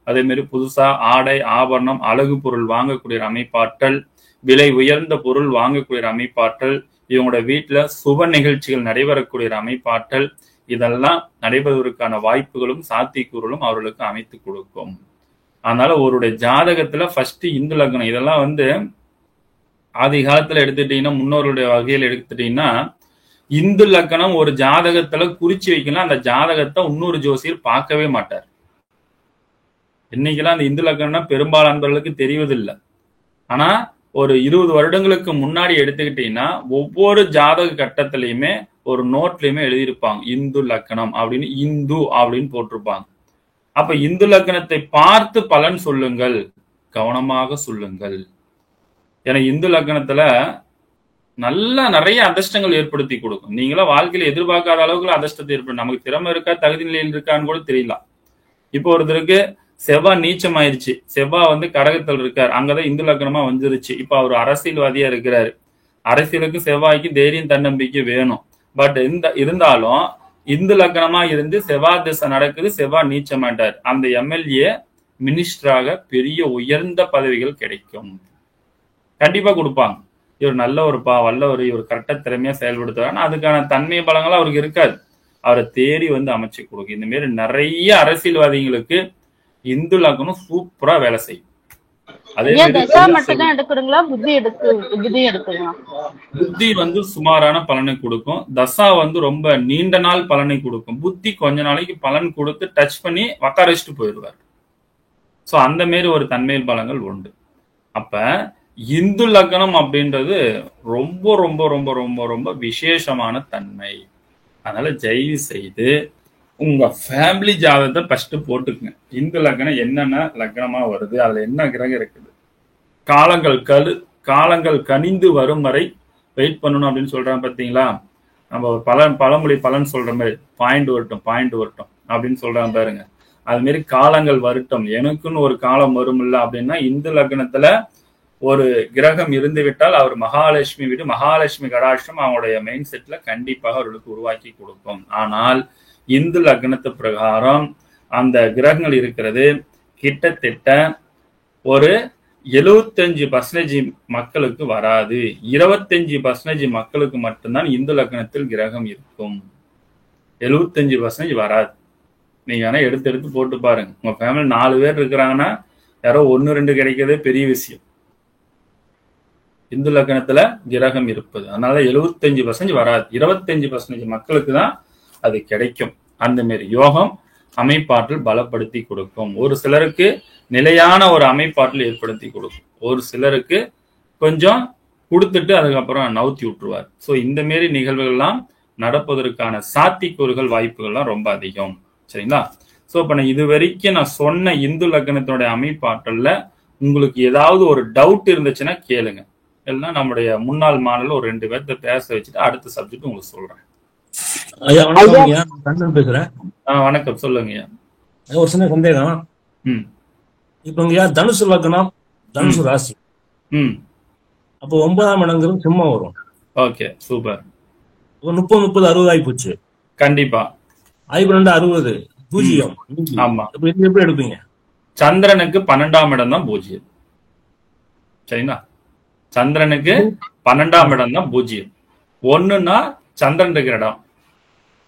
அதே மாதிரி புதுசா ஆடை ஆபரணம் அழகு பொருள் வாங்கக்கூடிய அமைப்பாற்றல், விலை உயர்ந்த பொருள் வாங்கக்கூடிய அமைப்பாற்றல், இவங்களோட வீட்டுல சுப நிகழ்ச்சிகள் நடைபெறக்கூடிய அமைப்பாற்றல், இதெல்லாம் நடைபெறுவதற்கான வாய்ப்புகளும் சாத்தியக்கூறுகளும் அவர்களுக்கு அமைத்து கொடுக்கும். அதனால ஒருடைய ஜாதகத்துல ஃபர்ஸ்ட் இந்து லக்னம், இதெல்லாம் ஆதி காலத்துல எடுத்துட்டீங்கன்னா, முன்னோருடைய வகையில் எடுத்துட்டீங்கன்னா, இந்து லக்னம் ஒரு ஜாதகத்துல குறிச்சு வைக்கலாம். அந்த ஜாதகத்தை இன்னொரு ஜோசியர் பார்க்கவே மாட்டார். இன்னைக்கெல்லாம் அந்த இந்து லக்னம்னா பெரும்பாலான நண்பர்களுக்கு தெரிவதில்லை. ஆனா ஒரு 20 வருடங்களுக்கு முன்னாடி எடுத்துக்கிட்டீங்கன்னா, ஒவ்வொரு ஜாதக கட்டத்திலையுமே ஒரு நோட்லயுமே எழுதியிருப்பாங்க இந்து லக்னம் அப்படின்னு, இந்து அப்படின்னு போட்டிருப்பாங்க. அப்ப இந்து லக்னத்தை பார்த்து பலன் சொல்லுங்கள், கவனமாக சொல்லுங்கள். ஏன்னா இந்து லக்னத்துல நிறைய அதிர்ஷ்டங்கள் ஏற்படுத்தி கொடுக்கும். நீங்களாம் வாழ்க்கையில எதிர்பார்க்காத அளவுக்கு அதிர்ஷ்டத்தை ஏற்படும். நமக்கு திறமை இருக்கா, தகுதி நிலையில் இருக்கான்னு கூட தெரியல. இப்போ ஒருத்தருக்கு செவ்வாய் நீச்சம் ஆயிடுச்சு, செவ்வாய் கடகத்தில் இருக்காரு, அங்கதான் இந்து லக்னமா வந்துருச்சு. இப்ப அவர் அரசியல்வாதியா இருக்கிறாரு. அரசியலுக்கு செவ்வாய்க்கு தைரியம் தன்னம்பிக்கை வேணும். பட் இருந்தாலும் இந்து லக்னமா இருந்து செவ்வாய் திசை நடக்குது, செவ்வாய் நீச்சமாட்டார். அந்த எம்எல்ஏ மினிஸ்டராக பெரிய உயர்ந்த பதவிகள் கிடைக்கும், கண்டிப்பா கொடுப்பாங்க. இவர் நல்ல ஒரு வல்லவர், இவர் கரெக்டா திறமையா செயல்படுத்துவார். அதுக்கான தன்மை பலங்கள் அவருக்கு இருக்காது, அவரை தேடி அமைச்சு கொடுக்கும். இந்த மாதிரி நிறைய அரசியல்வாதிகளுக்கு இந்து லக்னம் சூப்பரா வேலை செய்யும். அதே புத்தி சுமாரான பலனை கொடுக்கும். தசா ரொம்ப நீண்ட நாள் பலனை கொடுக்கும். புத்தி கொஞ்ச நாளைக்கு பலன் கொடுத்து டச் பண்ணி உக்காரச்சிட்டு போயிடுவார். சோ அந்த மாதிரி ஒரு தன்மையில் பலங்கள் உண்டு. அப்ப இந்து லக்னம் அப்படின்றது ரொம்ப ரொம்ப ரொம்ப ரொம்ப ரொம்ப விசேஷமான தன்மை. அதனால தயவு செய்து உங்க ஃபேமிலி ஜாதகத்தை ஃபர்ஸ்ட் போட்டுக்குங்க. இந்து லக்னம் என்னென்ன லக்னமா வருது, அதுல என்ன கிரகம் இருக்குது, காலங்கள் கனிந்து வரும் வரை வெயிட் பண்ணணும் அப்படின்னு சொல்றாங்க. பாத்தீங்களா, நம்ம பழமொழி பலன் சொல்ற மாதிரி பாயிண்ட் வரட்டும் அப்படின்னு சொல்றாங்க பாருங்க. அது மாதிரி காலங்கள் வரட்டும், எனக்குன்னு ஒரு காலம் வரும் இல்ல அப்படின்னா, இந்து லக்னத்துல ஒரு கிரகம் இருந்து விட்டால் அவர் மகாலட்சுமி வீடு, மகாலட்சுமி கடாட்சம் அவங்களுடைய மெயின் செட்ல கண்டிப்பாக அவர்களுக்கு உருவாக்கி கொடுக்கும். ஆனால் இந்து லக்னத்து பிரகாரம் அந்த கிரகங்கள் இருக்கிறது கிட்டத்தட்ட ஒரு 75% மக்களுக்கு வராது. 25% மக்களுக்கு மட்டும்தான் இந்து லக்னத்தில் கிரகம் இருக்கும். 75% வராது. நீங்க வேணா எடுத்து போட்டு பாருங்க. உங்க ஃபேமிலி 4 பேர் இருக்கிறாங்கன்னா யாரோ 1-2 கிடைக்கிறதே பெரிய விஷயம். இந்து லக்னத்துல கிரகம் இருப்பது. அதனால 75% வராது, 25% மக்களுக்கு தான் அது கிடைக்கும். அந்த மாதிரி யோகம் அமைப்பாற்றல் பலப்படுத்தி கொடுக்கும். ஒரு சிலருக்கு நிலையான ஒரு அமைப்பாற்றல் ஏற்படுத்தி கொடுக்கும், ஒரு சிலருக்கு கொஞ்சம் கொடுத்துட்டு அதுக்கப்புறம் நவுத்தி விட்டுருவார். ஸோ இந்த மாரி நிகழ்வுகள்லாம் நடப்பதற்கான சாத்தியக்கூறுகள் வாய்ப்புகள்லாம் ரொம்ப அதிகம். சரிங்களா? ஸோ இப்போ நான் இது வரைக்கும் நான் சொன்ன இந்து லக்னத்தினுடைய அமைப்பாற்றல்ல உங்களுக்கு ஏதாவது ஒரு டவுட் இருந்துச்சுன்னா கேளுங்க. இல்லைன்னா நம்முடைய முன்னாள் மாணவர்கள் ஒரு 2 பேர்த்த பேச வச்சுட்டு அடுத்த சப்ஜெக்ட் உங்களுக்கு சொல்றேன். பேசுறேன். வணக்கம், சொல்லுங்க. ஒரு சின்ன சந்தேகம். இப்ப தனுசு லக்னம், தனுசு ராசி. அப்போ 9ஆம் இடங்கிறது சும்மா வரும். Okay, super. 30-30-60 ஆகி போச்சு. கண்டிப்பா 12-60 பூஜ்ஜியம். ஆமா, எப்படி எடுப்பீங்க? சந்திரனுக்கு 12ஆம் இடம் தான் பூஜ்ஜியம். சரிங்களா? சந்திரனுக்கு 12ஆம் இடம் தான் பூஜ்ஜியம். 1ன்னா சந்திரன் இருக்கிற இடம்.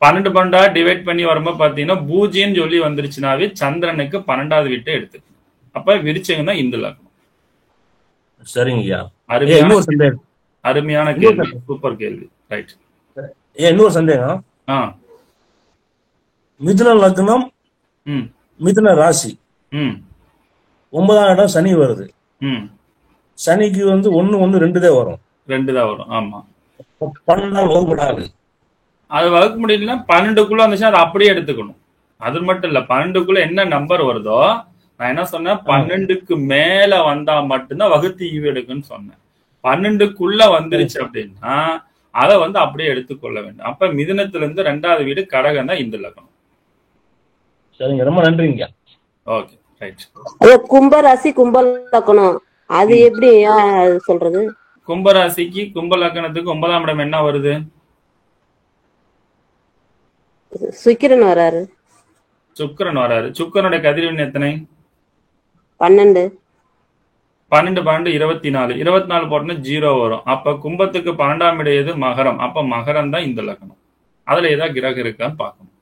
12 டிவைட் பண்ணி வரும்போது பாத்தீங்கன்னா பூஜ்ஜியம் சொல்லி வந்துருச்சுனாவே சந்திரனுக்கு 12வது வீட்டை எடுத்து. அப்ப விருச்சிகம் தான் இந்து லக்னம். சரிங்கய்யா. அருமையான கேள்வி, சூப்பர் கேள்வி. ரைட். இன்னொரு சந்தேகம். மிதுன லக்னம், மிதுன ராசி, 9ஆம் இடம் சனி வருது. சனிக்கு 1-1-2 தான் வரும். 2 தான் வரும். ஆமா. 12 வகுப்படாது. அது வகுக்க முடியலன்னா 12க்குள்ள வந்துச்சுன்னா அதை அப்படியே எடுத்துக்கணும். அது மட்டும் இல்ல, 12க்குள்ள என்ன நம்பர் வருதோ, நான் என்ன சொன்னேன், 12க்கு மேல வந்தா மட்டும்தான் வகுத்து ஈவு எடுக்குன்னு சொன்னேன். 12க்குள்ள வந்துருச்சு அப்படின்னா அதை அப்படியே எடுத்துக்கொள்ள வேண்டும். அப்ப மிதுனத்துல இருந்து 2வது வீடு கடகம் தான் இந்து லக்னம். சரிங்க, ரொம்ப நன்றிங்க. Okay, right. கும்பராசி கும்ப லக்னம் அது எப்படி சொல்றது? கும்பராசிக்கு கும்ப லக்னத்துக்கு 9ஆம் இடம் என்ன வருது? சுக்கிரன் வராரு. சுக்கிரன் வராரு. சுக்கிரனுடைய கதிர்வீன் எத்தனை? 12. 12 12 24. 24 போட்டோம்னா 0 வரும். அப்ப கும்பத்துக்கு 12ஆம் இடம் எது? மகரம். அப்ப மகரம் தான் இந்த லக்னம். அதுல ஏதாவது கிரகம் இருக்கான்னு பார்க்கணும்.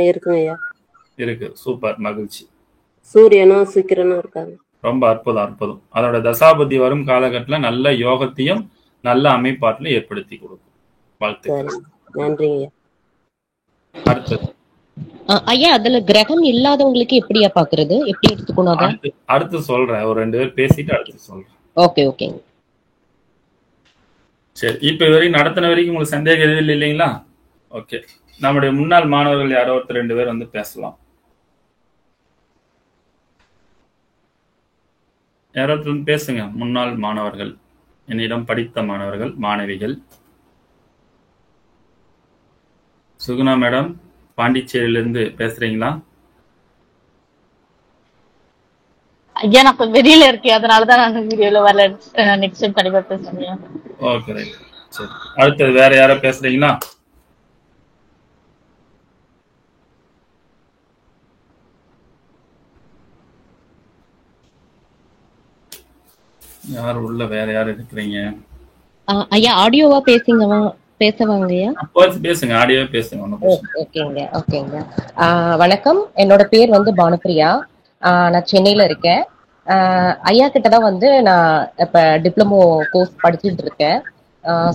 இருக்குங்க ஐயா. இருக்கு. சூப்பர், மகிழ்ச்சி. சூரியனும் சுக்கிரனும் இருக்காங்க. ரொம்ப அற்புதம், அற்புதம். அதோட தசாபதி வரும் காலகட்டத்தில் நல்ல யோகத்தையும் நல்ல அமைப்பாட்டிலும் ஏற்படுத்தி கொடுக்கும். வாழ்த்துக்கள். நன்றிங்க ஐயா. அடுத்தது ஐயா, அதுல கிரகம் இல்லாதவங்களுக்கு எப்படியா பாக்குறது, எப்படி எடுத்துக்கணும் அத? அடுத்து சொல்றேன். ஒரு 2 பேர் பேசிட்டு அடுத்து சொல்றேன். Okay okay. சரி, இப்ப வரைக்கும் நடத்தின வரைக்கும் உங்களுக்கு சந்தேகம் எதுவும் இல்லைங்களா? ஓகே, நம்முடைய முன்னாள் மாணவர்கள் யாரோ ஒருத்தர் 2 பேர் வந்து பேசலாம். யாரோ ஒருத்தர் பேசுங்க. முன்னாள் மாணவர்கள், என்னிடம் படித்த மாணவர்கள், மாணவிகள். சுகுணா மேடம், பாண்டிச்சேரியிலிருந்து பேசுறீங்களா? ஐயா, நான் இப்ப வெளியில இருக்கேன், அதனாலதான் நான் வீடியோல வரல. நெக்ஸ்ட் டைம் கண்டிப்பா பேசுறேன். Okay, right. சரி, அடுத்தது வேற யாரோ பேசுறீங்களா? யார் உள்ள வேற யார் இருக்கிறீங்க? ஐயா, ஆடியோவா பேசவாங்க ஐயா? பேசுங்க, ஆடியோவா பேசுங்க. ஓகேங்க ஓகேங்க. வணக்கம், என்னோட பேர் வந்து பானுப்பிரியா. நான் சென்னையில இருக்கேன். ஐயா கிட்டதான் வந்து நான் இப்ப டிப்ளமோ கோர்ஸ் படிச்சுட்டு இருக்கேன்.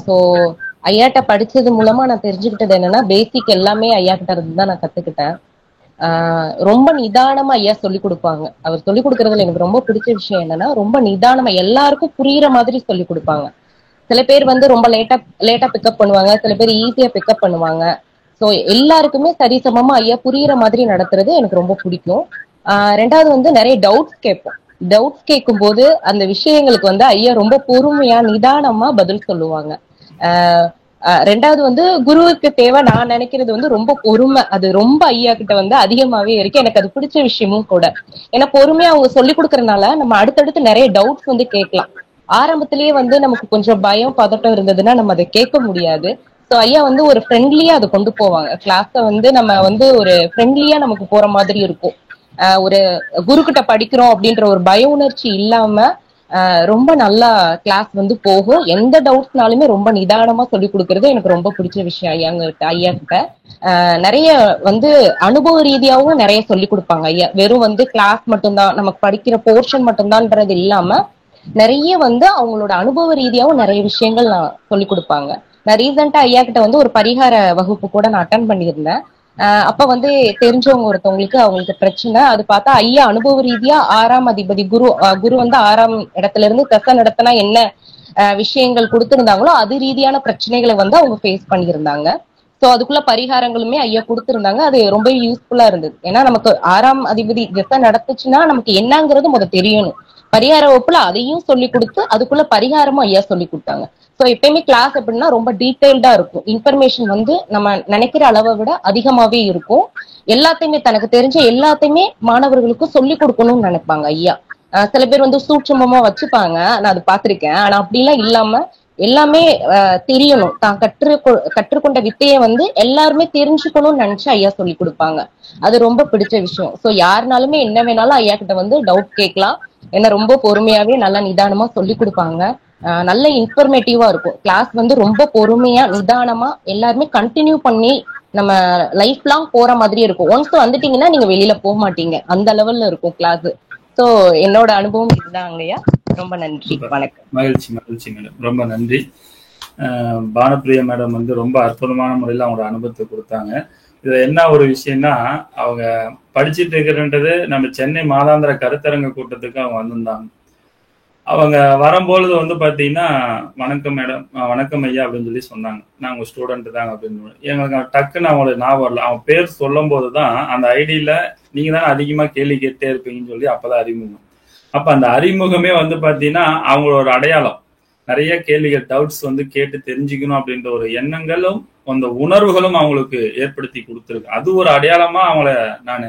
ஸோ ஐயாட்ட படிச்சது மூலமா நான் தெரிஞ்சுக்கிட்டது என்னன்னா, பேசிக் எல்லாமே ஐயா கிட்ட இருந்து தான் நான் கத்துக்கிட்டேன். ரொம்ப நிதானமா ஐயா சொல்லி கொடுப்பாங்க. அவர் சொல்லி கொடுக்கறதுல எனக்கு ரொம்ப பிடிச்ச விஷயம் என்னன்னா, ரொம்ப நிதானமா எல்லாருக்கும் புரியுற மாதிரி சொல்லி கொடுப்பாங்க. சில பேர் வந்து ரொம்ப லேட்டா பிக்கப் பண்ணுவாங்க, சில பேர் ஈஸியா பிக்கப் பண்ணுவாங்க. ஸோ எல்லாருக்குமே சரிசமமா ஐயா புரியுற மாதிரி நடத்துறது எனக்கு ரொம்ப பிடிக்கும். ரெண்டாவது வந்து நிறைய டவுட்ஸ் கேட்போம். டவுட்ஸ் கேட்கும் போது அந்த விஷயங்களுக்கு வந்து ஐயா ரொம்ப பொறுமையா நிதானமா பதில் சொல்லுவாங்க. ரெண்டாவது வந்து குருவுக்கு தேவை நான் நினைக்கிறது வந்து ரொம்ப பொறுமை. அது ரொம்ப ஐயா கிட்ட வந்து அதிகமாவே இருக்கு. எனக்கு அது பிடிச்ச விஷயமும் கூட. ஏன்னா பொறுமையா அவங்க சொல்லி கொடுக்கறதுனால நம்ம அடுத்தடுத்து நிறைய டவுட்ஸ் வந்து கேட்கலாம். ஆரம்பத்திலேயே வந்து நமக்கு கொஞ்சம் பயம் பதட்டம் இருந்ததுன்னா நம்ம அதை கேட்க முடியாது. ஸோ ஐயா வந்து ஒரு ஃப்ரெண்ட்லியா அதை கொண்டு போவாங்க. கிளாஸ வந்து நம்ம வந்து ஒரு ஃப்ரெண்ட்லியா நமக்கு போற மாதிரி இருக்கும். ஒரு குரு கிட்ட படிக்கிறோம் அப்படின்ற ஒரு பய உணர்ச்சி இல்லாம ரொம்ப நல்லா கிளாஸ் வந்து போகும். எந்த டவுட்ஸ்னாலுமே ரொம்ப நிதானமா சொல்லி கொடுக்கறது எனக்கு ரொம்ப பிடிச்ச விஷயம் ஐயா கிட்ட. நிறைய வந்து அனுபவ ரீதியாவும் நிறைய சொல்லி கொடுப்பாங்க ஐயா. வெறும் வந்து கிளாஸ் மட்டும்தான், நமக்கு படிக்கிற போர்ஷன் மட்டும்தான்ன்றது இல்லாம நிறைய வந்து அவங்களோட அனுபவ ரீதியாவும் நிறைய விஷயங்கள் நான் சொல்லி கொடுப்பாங்க. நான் ரீசெண்டா ஐயா கிட்ட வந்து ஒரு பரிகார வகுப்பு கூட நான் அட்டன் பண்ணியிருந்தேன். அப்ப வந்து தெரிஞ்சவங்க ஒருத்தவங்களுக்கு அவங்களுக்கு பிரச்சனை. அது பார்த்தா ஐயா அனுபவ ரீதியா 6ஆம் அதிபதி குரு வந்து 6ஆம் இடத்துல இருந்து தசை நடத்தினா என்ன விஷயங்கள் கொடுத்திருந்தாங்களோ அது ரீதியான பிரச்சனைகளை வந்து அவங்க ஃபேஸ் பண்ணியிருந்தாங்க. ஸோ அதுக்குள்ள பரிகாரங்களுமே ஐயா கொடுத்திருந்தாங்க. அது ரொம்ப யூஸ்ஃபுல்லா இருந்தது. ஏன்னா நமக்கு 6ஆம் அதிபதி திசை நடத்துச்சுன்னா நமக்கு என்னங்கிறது முதல் தெரியணும். பரிகார வகுப்புல அதையும் சொல்லி கொடுத்து அதுக்குள்ள பரிகாரமும் ஐயா சொல்லி கொடுத்தாங்க. ஸோ எப்பயுமே கிளாஸ் எப்படின்னா ரொம்ப டீடைல்டா இருக்கும். இன்ஃபர்மேஷன் வந்து நம்ம நினைக்கிற அளவை விட அதிகமாவே இருக்கும். எல்லாத்தையுமே தனக்கு தெரிஞ்ச எல்லாத்தையுமே மாணவர்களுக்கும் சொல்லி கொடுக்கணும்னு நினைப்பாங்க ஐயா. சில பேர் வந்து சூட்சமமா வச்சுப்பாங்க, நான் அது பார்த்திருக்கேன். ஆனா அப்படிலாம் இல்லாம எல்லாமே தெரியணும். தான் கற்றுக்கொண்ட வித்தையை வந்து எல்லாருமே தெரிஞ்சுக்கணும்னு நினைச்சு ஐயா சொல்லி கொடுப்பாங்க. அது ரொம்ப பிடிச்ச விஷயம். ஸோ யாருனாலுமே என்ன வேணாலும் ஐயா கிட்ட வந்து டவுட் கேட்கலாம். ஏன்னா ரொம்ப பொறுமையாவே நல்லா நிதானமா சொல்லி கொடுப்பாங்க. நல்ல இன்ஃபர்மேட்டிவா இருக்கும். கிளாஸ் வந்து ரொம்ப பொறுமையா நிதானமா எல்லாருமே கண்டினியூ பண்ணி நம்ம லைஃப் லாங் போற மாதிரி இருக்கும். ஒன்ஸ் வந்துட்டீங்கன்னா நீங்க வெளியில போக மாட்டீங்க, அந்த லெவல்ல இருக்கும் கிளாஸ். சோ என்னோட அனுபவம் இதுதான் ஐயா. ரொம்ப நன்றி, வணக்கம். மகிழ்ச்சி மகிழ்ச்சி மேடம், ரொம்ப நன்றி. பானுப்பிரியா மேடம் வந்து ரொம்ப அற்புதமான முறையில் அவங்களோட அனுபவத்தை கொடுத்தாங்க. இதுல என்ன ஒரு விஷயம்னா, அவங்க படிச்சுட்டு இருக்கிறன்றது நம்ம சென்னை மாதாந்திர கருத்தரங்க கூட்டத்துக்கு அவங்க வந்திருந்தாங்க. அவங்க வரும்பொழுது வந்து பாத்தீங்கன்னா, வணக்கம் மேடம், வணக்கம் ஐயா அப்படின்னு சொல்லி சொன்னாங்க. நான் உங்க ஸ்டூடெண்ட் தாங்க அப்படின்னு. எங்களுக்கு டக்குன்னு அவங்களுக்கு ஞாபகம் வரல. அவன் பேர் சொல்லும் போதுதான் அந்த ஐடியில நீங்க தானே அதிகமா கேள்வி கேட்டே இருப்பீங்கன்னு சொல்லி அப்பதான் அறிமுகம். அப்ப அந்த அறிமுகமே வந்து பாத்தீங்கன்னா அவங்களோட அடையாளம். நிறைய கேள்விகள், டவுட்ஸ் வந்து கேட்டு தெரிஞ்சுக்கணும் அப்படின்ற ஒரு எண்ணங்களும் அந்த உணர்வுகளும் அவங்களுக்கு ஏற்படுத்தி கொடுத்துருக்கு. அது ஒரு அடையாளமா அவங்கள நான்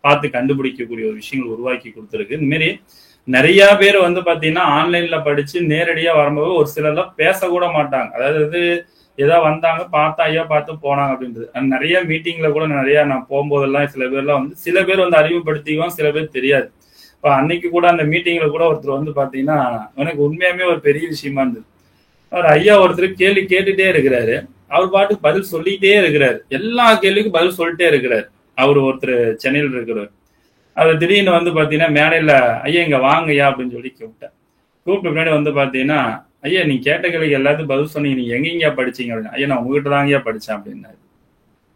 பார்த்து கண்டுபிடிக்கக்கூடிய ஒரு விஷயங்கள் உருவாக்கி கொடுத்துருக்கு. இந்த மாதிரி நிறைய பேர் வந்து பாத்தீங்கன்னா ஆன்லைன்ல படிச்சு நேரடியா வரும்போது ஒரு சிலர்லாம் பேசக்கூட மாட்டாங்க. அதாவது ஏதோ வந்தாங்க, பார்த்தா ஐயா பார்த்து போனாங்க அப்படின்றது. நிறைய மீட்டிங்ல கூட நிறைய நான் போகும்போதெல்லாம் சில பேர்லாம் வந்து சில பேர் வந்து அறிமுகப்படுத்திக்குவோம், சில பேர் தெரியாது. இப்போ அன்னைக்கு கூட அந்த மீட்டிங்ல கூட ஒருத்தர் வந்து பாத்தீங்கன்னா எனக்கு உண்மையாமே ஒரு பெரிய விஷயமா இருந்தது. அவர் ஐயா ஒருத்தர் கேள்வி கேட்டுட்டே இருக்கிறாரு, அவர் பாட்டுக்கு பதில் சொல்லிட்டே இருக்கிறாரு, எல்லா கேள்விக்கும் பதில் சொல்லிட்டே இருக்கிறாரு. அவர் ஒருத்தர் சென்னையில் இருக்கிறவர். அது திடீர்னு வந்து பாத்தீங்கன்னா மேடையில ஐயா இங்க வாங்க ஐயா அப்படின்னு சொல்லி கூப்பிட்டேன். கூப்பிட்ட பின்னாடி வந்து பாத்தீங்கன்னா, ஐயா நீ கேட்ட கேள்விக்கு எல்லாத்துக்கும் பதில் சொன்னீங்க, நீங்க எங்கேயா படிச்சீங்க அப்படின்னு. ஐயா நான் உங்ககிட்ட தாங்கயா படிச்சேன் அப்படின்னாரு.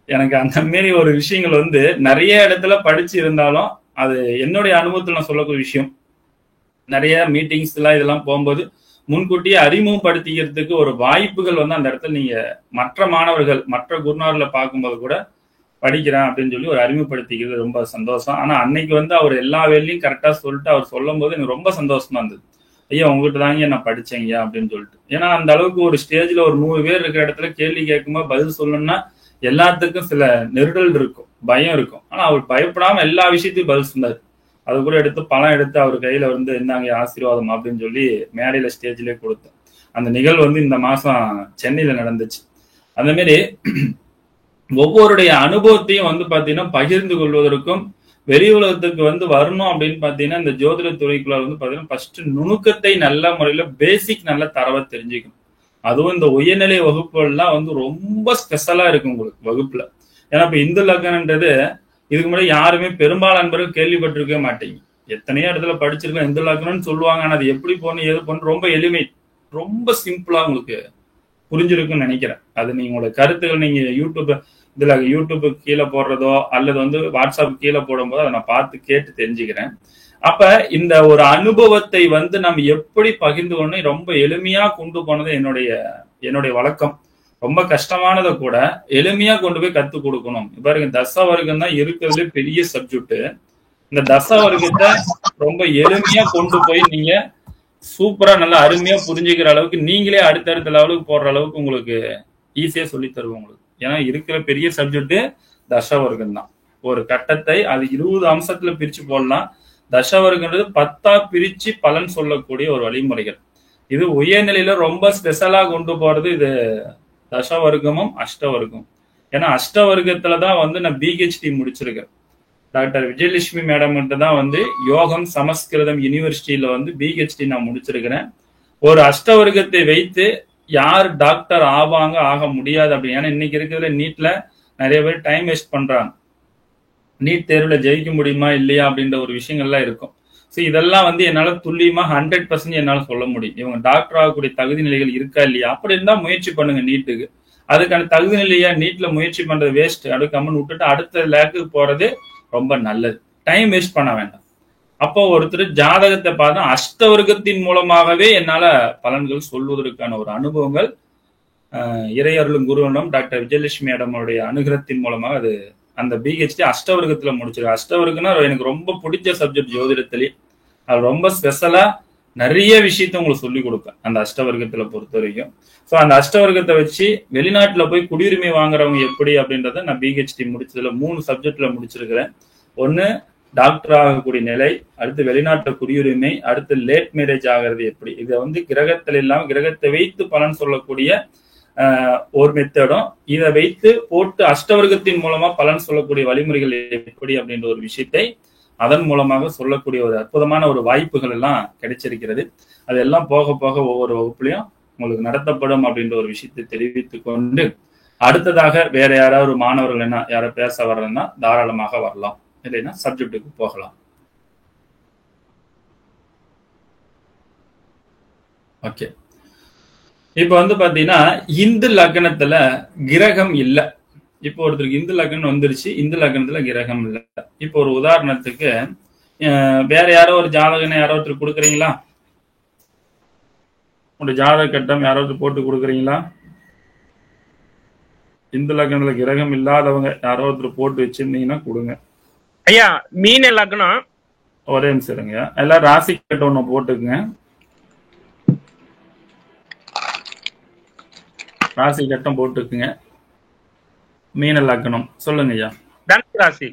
எனக்கு அந்த மாரி ஒரு விஷயங்கள் வந்து நிறைய இடத்துல படிச்சு இருந்தாலும் அது என்னுடைய அனுபவத்தில் நான் சொல்லக்கூடிய விஷயம். நிறைய மீட்டிங்ஸ் எல்லாம் இதெல்லாம் போகும்போது முன்கூட்டியே அறிமுகப்படுத்திக்கிறதுக்கு ஒரு வாய்ப்புகள் வந்து அந்த இடத்துல நீங்க மற்ற மாணவர்கள் மற்ற குருநார்ல பார்க்கும்போது கூட படிக்கிறேன் அப்படின்னு சொல்லி ஒரு அறிமுகப்படுத்திக்கிறது ரொம்ப சந்தோஷம். ஆனா அன்னைக்கு வந்து அவர் எல்லா வேலையும் கரெக்டா சொல்லிட்டு அவர் சொல்லும் போது எனக்கு ரொம்ப சந்தோஷமா இருந்தது. ஐயா உங்ககிட்ட தாங்க நான் படிச்சேங்கய்யா அப்படின்னு சொல்லிட்டு. ஏன்னா அந்த அளவுக்கு ஒரு ஸ்டேஜ்ல ஒரு 100 பேர் இருக்கிற இடத்துல கேள்வி கேட்கும்போது பதில் சொல்லணும்னா எல்லாத்துக்கும் சில நெருடல் இருக்கும், பயம் இருக்கும். ஆனா அவர் பயப்படாம எல்லா விஷயத்தையும் பதில் சொன்னார். அது கூட எடுத்து பணம் எடுத்து அவர் கையில வந்து இருந்தாங்க ஆசீர்வாதம் அப்படின்னு சொல்லி மேடையில ஸ்டேஜ்லயே கொடுத்தேன். அந்த நிகழ்வு வந்து இந்த மாசம் சென்னையில நடந்துச்சு. அந்த மாதிரி ஒவ்வொருடைய அனுபவத்தையும் வந்து பாத்தீங்கன்னா பகிர்ந்து கொள்வதற்கும் வெளி உலகத்துக்கு வந்து வரணும் அப்படின்னு பாத்தீங்கன்னா இந்த ஜோதிட துறைக்குள்ள வந்து பாத்தீங்கன்னா ஃபர்ஸ்ட் நுணுக்கத்தை நல்ல முறையில பேசிக் நல்ல தரவா தெரிஞ்சுக்கணும். அதுவும் இந்த உயர்நிலை வகுப்புகள்லாம் வந்து ரொம்ப ஸ்பெஷலா இருக்கு உங்களுக்கு வகுப்புல. ஏன்னா இப்ப இந்து லக்னன்றது இதுக்கு முன்னாடி யாருமே பெரும்பாலான நண்பர்கள் கேள்விப்பட்டிருக்கவே மாட்டீங்க. எத்தனையோ இடத்துல படிச்சிருக்கோம் இந்து லக்னம்னு சொல்லுவாங்க, ஆனா அது எப்படி போகணும் எது போகணும் ரொம்ப எளிமை, ரொம்ப சிம்பிளா உங்களுக்கு புரிஞ்சிருக்குன்னு நினைக்கிறேன். அது நீங்க உங்களோட கருத்துக்கள் நீங்க யூடியூப் கீழே போடுறதோ அல்லது வந்து வாட்ஸ்அப் கீழே போடும்போது அதை நான் பார்த்து கேட்டு தெரிஞ்சுக்கிறேன். அப்ப இந்த ஒரு அனுபவத்தை வந்து நம்ம எப்படி பகிர்ந்து கொண்டு ரொம்ப எளிமையா கொண்டு போனது என்னுடைய வழக்கம். ரொம்ப கஷ்டமானதை கூட எளிமையா கொண்டு போய் கத்து கொடுக்கணும். பாருங்க தச வர்க்கம் தான் இருக்கிறதுல பெரிய சப்ஜெக்ட். இந்த தச வர்க்கத்தை ரொம்ப எளிமையா கொண்டு போய் நீங்க சூப்பரா நல்லா அருமையா புரிஞ்சுக்கிற அளவுக்கு நீங்களே அடுத்தடுத்த லெவலுக்கு போடுற அளவுக்கு உங்களுக்கு ஈஸியா சொல்லி தருவோம் உங்களுக்கு. ஏன்னா இருக்கிற பெரிய சப்ஜெக்ட் தச வர்க்கம் தான். ஒரு கட்டத்தை அது 20 அம்சத்துல பிரிச்சு போடலாம். தசவர்க்கன்றது 10ஆ பிரிச்சு பலன் சொல்லக்கூடிய ஒரு வழிமுறைகள். இது உயர்நிலையில ரொம்ப ஸ்பெஷலா கொண்டு போறது இது தசவர்க்கமும் அஷ்டவர்க்கம். ஏன்னா அஷ்டவர்க்கத்துலதான் வந்து நான் பிஹெச்டி முடிச்சிருக்கேன். டாக்டர் விஜயலட்சுமி மேடம் கிட்ட தான் வந்து யோகம் சமஸ்கிருதம் யூனிவர்சிட்டியில வந்து பிஹெச்டி நான் முடிச்சிருக்கிறேன். ஒரு அஷ்டவர்க்கத்தை வைத்து யார் டாக்டர் ஆவாங்க ஆக முடியாது அப்படின்னு. ஏன்னா இன்னைக்கு இருக்கிறதுல நீட்ல நிறைய பேர் டைம் வேஸ்ட் பண்றாங்க. நீட் தேர்வுல ஜெயிக்க முடியுமா இல்லையா அப்படின்ற ஒரு விஷயங்கள்லாம் இருக்கும். ஸோ இதெல்லாம் வந்து என்னால துல்லியமா 100% என்னால சொல்ல முடியும். இவங்க டாக்டர் ஆகக்கூடிய தகுதி நிலைகள் இருக்கா இல்லையா, அப்படி இருந்தா முயற்சி பண்ணுங்க நீட்டுக்கு. அதுக்கான தகுதி நிலையா நீட்ல முயற்சி பண்றது வேஸ்ட், அடுக்கம்மன் விட்டுட்டு அடுத்த லேக்குக்கு போறது ரொம்ப நல்லது. டைம் வேஸ்ட் பண்ண வேண்டாம். அப்போ ஒருத்தர் ஜாதகத்தை பார்த்தா அஷ்டவர்க்கத்தின் மூலமாகவே என்னால பலன்கள் சொல்வதற்கான ஒரு அனுபவங்கள் இறையருளும் குருவனும் டாக்டர் விஜயலட்சுமி மேடமுடைய அனுகிரகத்தின் மூலமாக அது அந்த பிஹெச்டி அஷ்டவர்க்கத்துல முடிச்சிருக்கு. அஷ்டவர்க்கம்னா எனக்கு ரொம்ப பிடிச்ச சப்ஜெக்ட் ஜோதிடத்திலே. அது ரொம்ப ஸ்பெஷலா நிறைய விஷயத்த உங்களுக்கு சொல்லி கொடுப்பேன் அந்த அஷ்டவர்க்கத்துல பொறுத்த வரைக்கும். ஸோ அந்த அஷ்டவர்க்கத்தை வச்சு வெளிநாட்டுல போய் குடியுரிமை வாங்குறவங்க எப்படி அப்படின்றத நான் பிஹெச்டி முடிச்சதுல 3 சப்ஜெக்ட்ல முடிச்சிருக்கிறேன். ஒன்னு டாக்டர் ஆகக்கூடிய நிலை, அடுத்து வெளிநாட்டு குடியுரிமை, அடுத்து லேட் மேரேஜ் ஆகிறது எப்படி. இதை வந்து கிரகத்தில் இல்லாம கிரகத்தை வைத்து பலன் சொல்லக்கூடிய ஒரு மெத்தடும், இதை வைத்து போட்டு அஷ்டவர்க்கத்தின் மூலமா பலன் சொல்லக்கூடிய வழிமுறைகள் எப்படி அப்படின்ற ஒரு விஷயத்தை அதன் மூலமாக சொல்லக்கூடிய ஒரு அற்புதமான ஒரு வாய்ப்புகள் எல்லாம் கிடைச்சிருக்கிறது. அதெல்லாம் போக போக ஒவ்வொரு வகுப்புலையும் உங்களுக்கு நடத்தப்படும் அப்படின்ற ஒரு விஷயத்தை தெரிவித்துக் கொண்டு அடுத்ததாக வேற யாராவது மாணவர்கள் என்ன யாரை பேச வர்றதுன்னா தாராளமாக வரலாம், இல்லைன்னா சப்ஜெக்டுக்கு போகலாம். ஓகே, இப்ப வந்து பாத்தீங்கன்னா இந்து லக்னத்துல கிரகம் இல்ல. இப்போ ஒருத்தருக்கு இந்து லக்னம் வந்துருச்சு, இந்து லக்னத்துல கிரகம் இல்ல. இப்போ ஒரு உதாரணத்துக்கு வேற யாரோ ஒரு ஜாதகனை யாரோ ஒருத்தர் கொடுக்குறீங்களா? ஒரு ஜாதக கட்டம் யாராவது போட்டு கொடுக்குறீங்களா? இந்து லக்னத்துல கிரகம் இல்லாதவங்க யாரோ ஒருத்தர் போட்டு வச்சிருந்தீங்கன்னா கொடுங்க. ஐயா மீன லக்னம். ஒரே நிமிஷம் இருங்க, எல்லாம் ராசி கட்டம் ஒண்ணு போட்டுக்குங்க. ராசி கட்டம் போட்டுக்குங்க. மீன லக்னம் சொல்லுங்க ஐயா. தனுசு ராசி.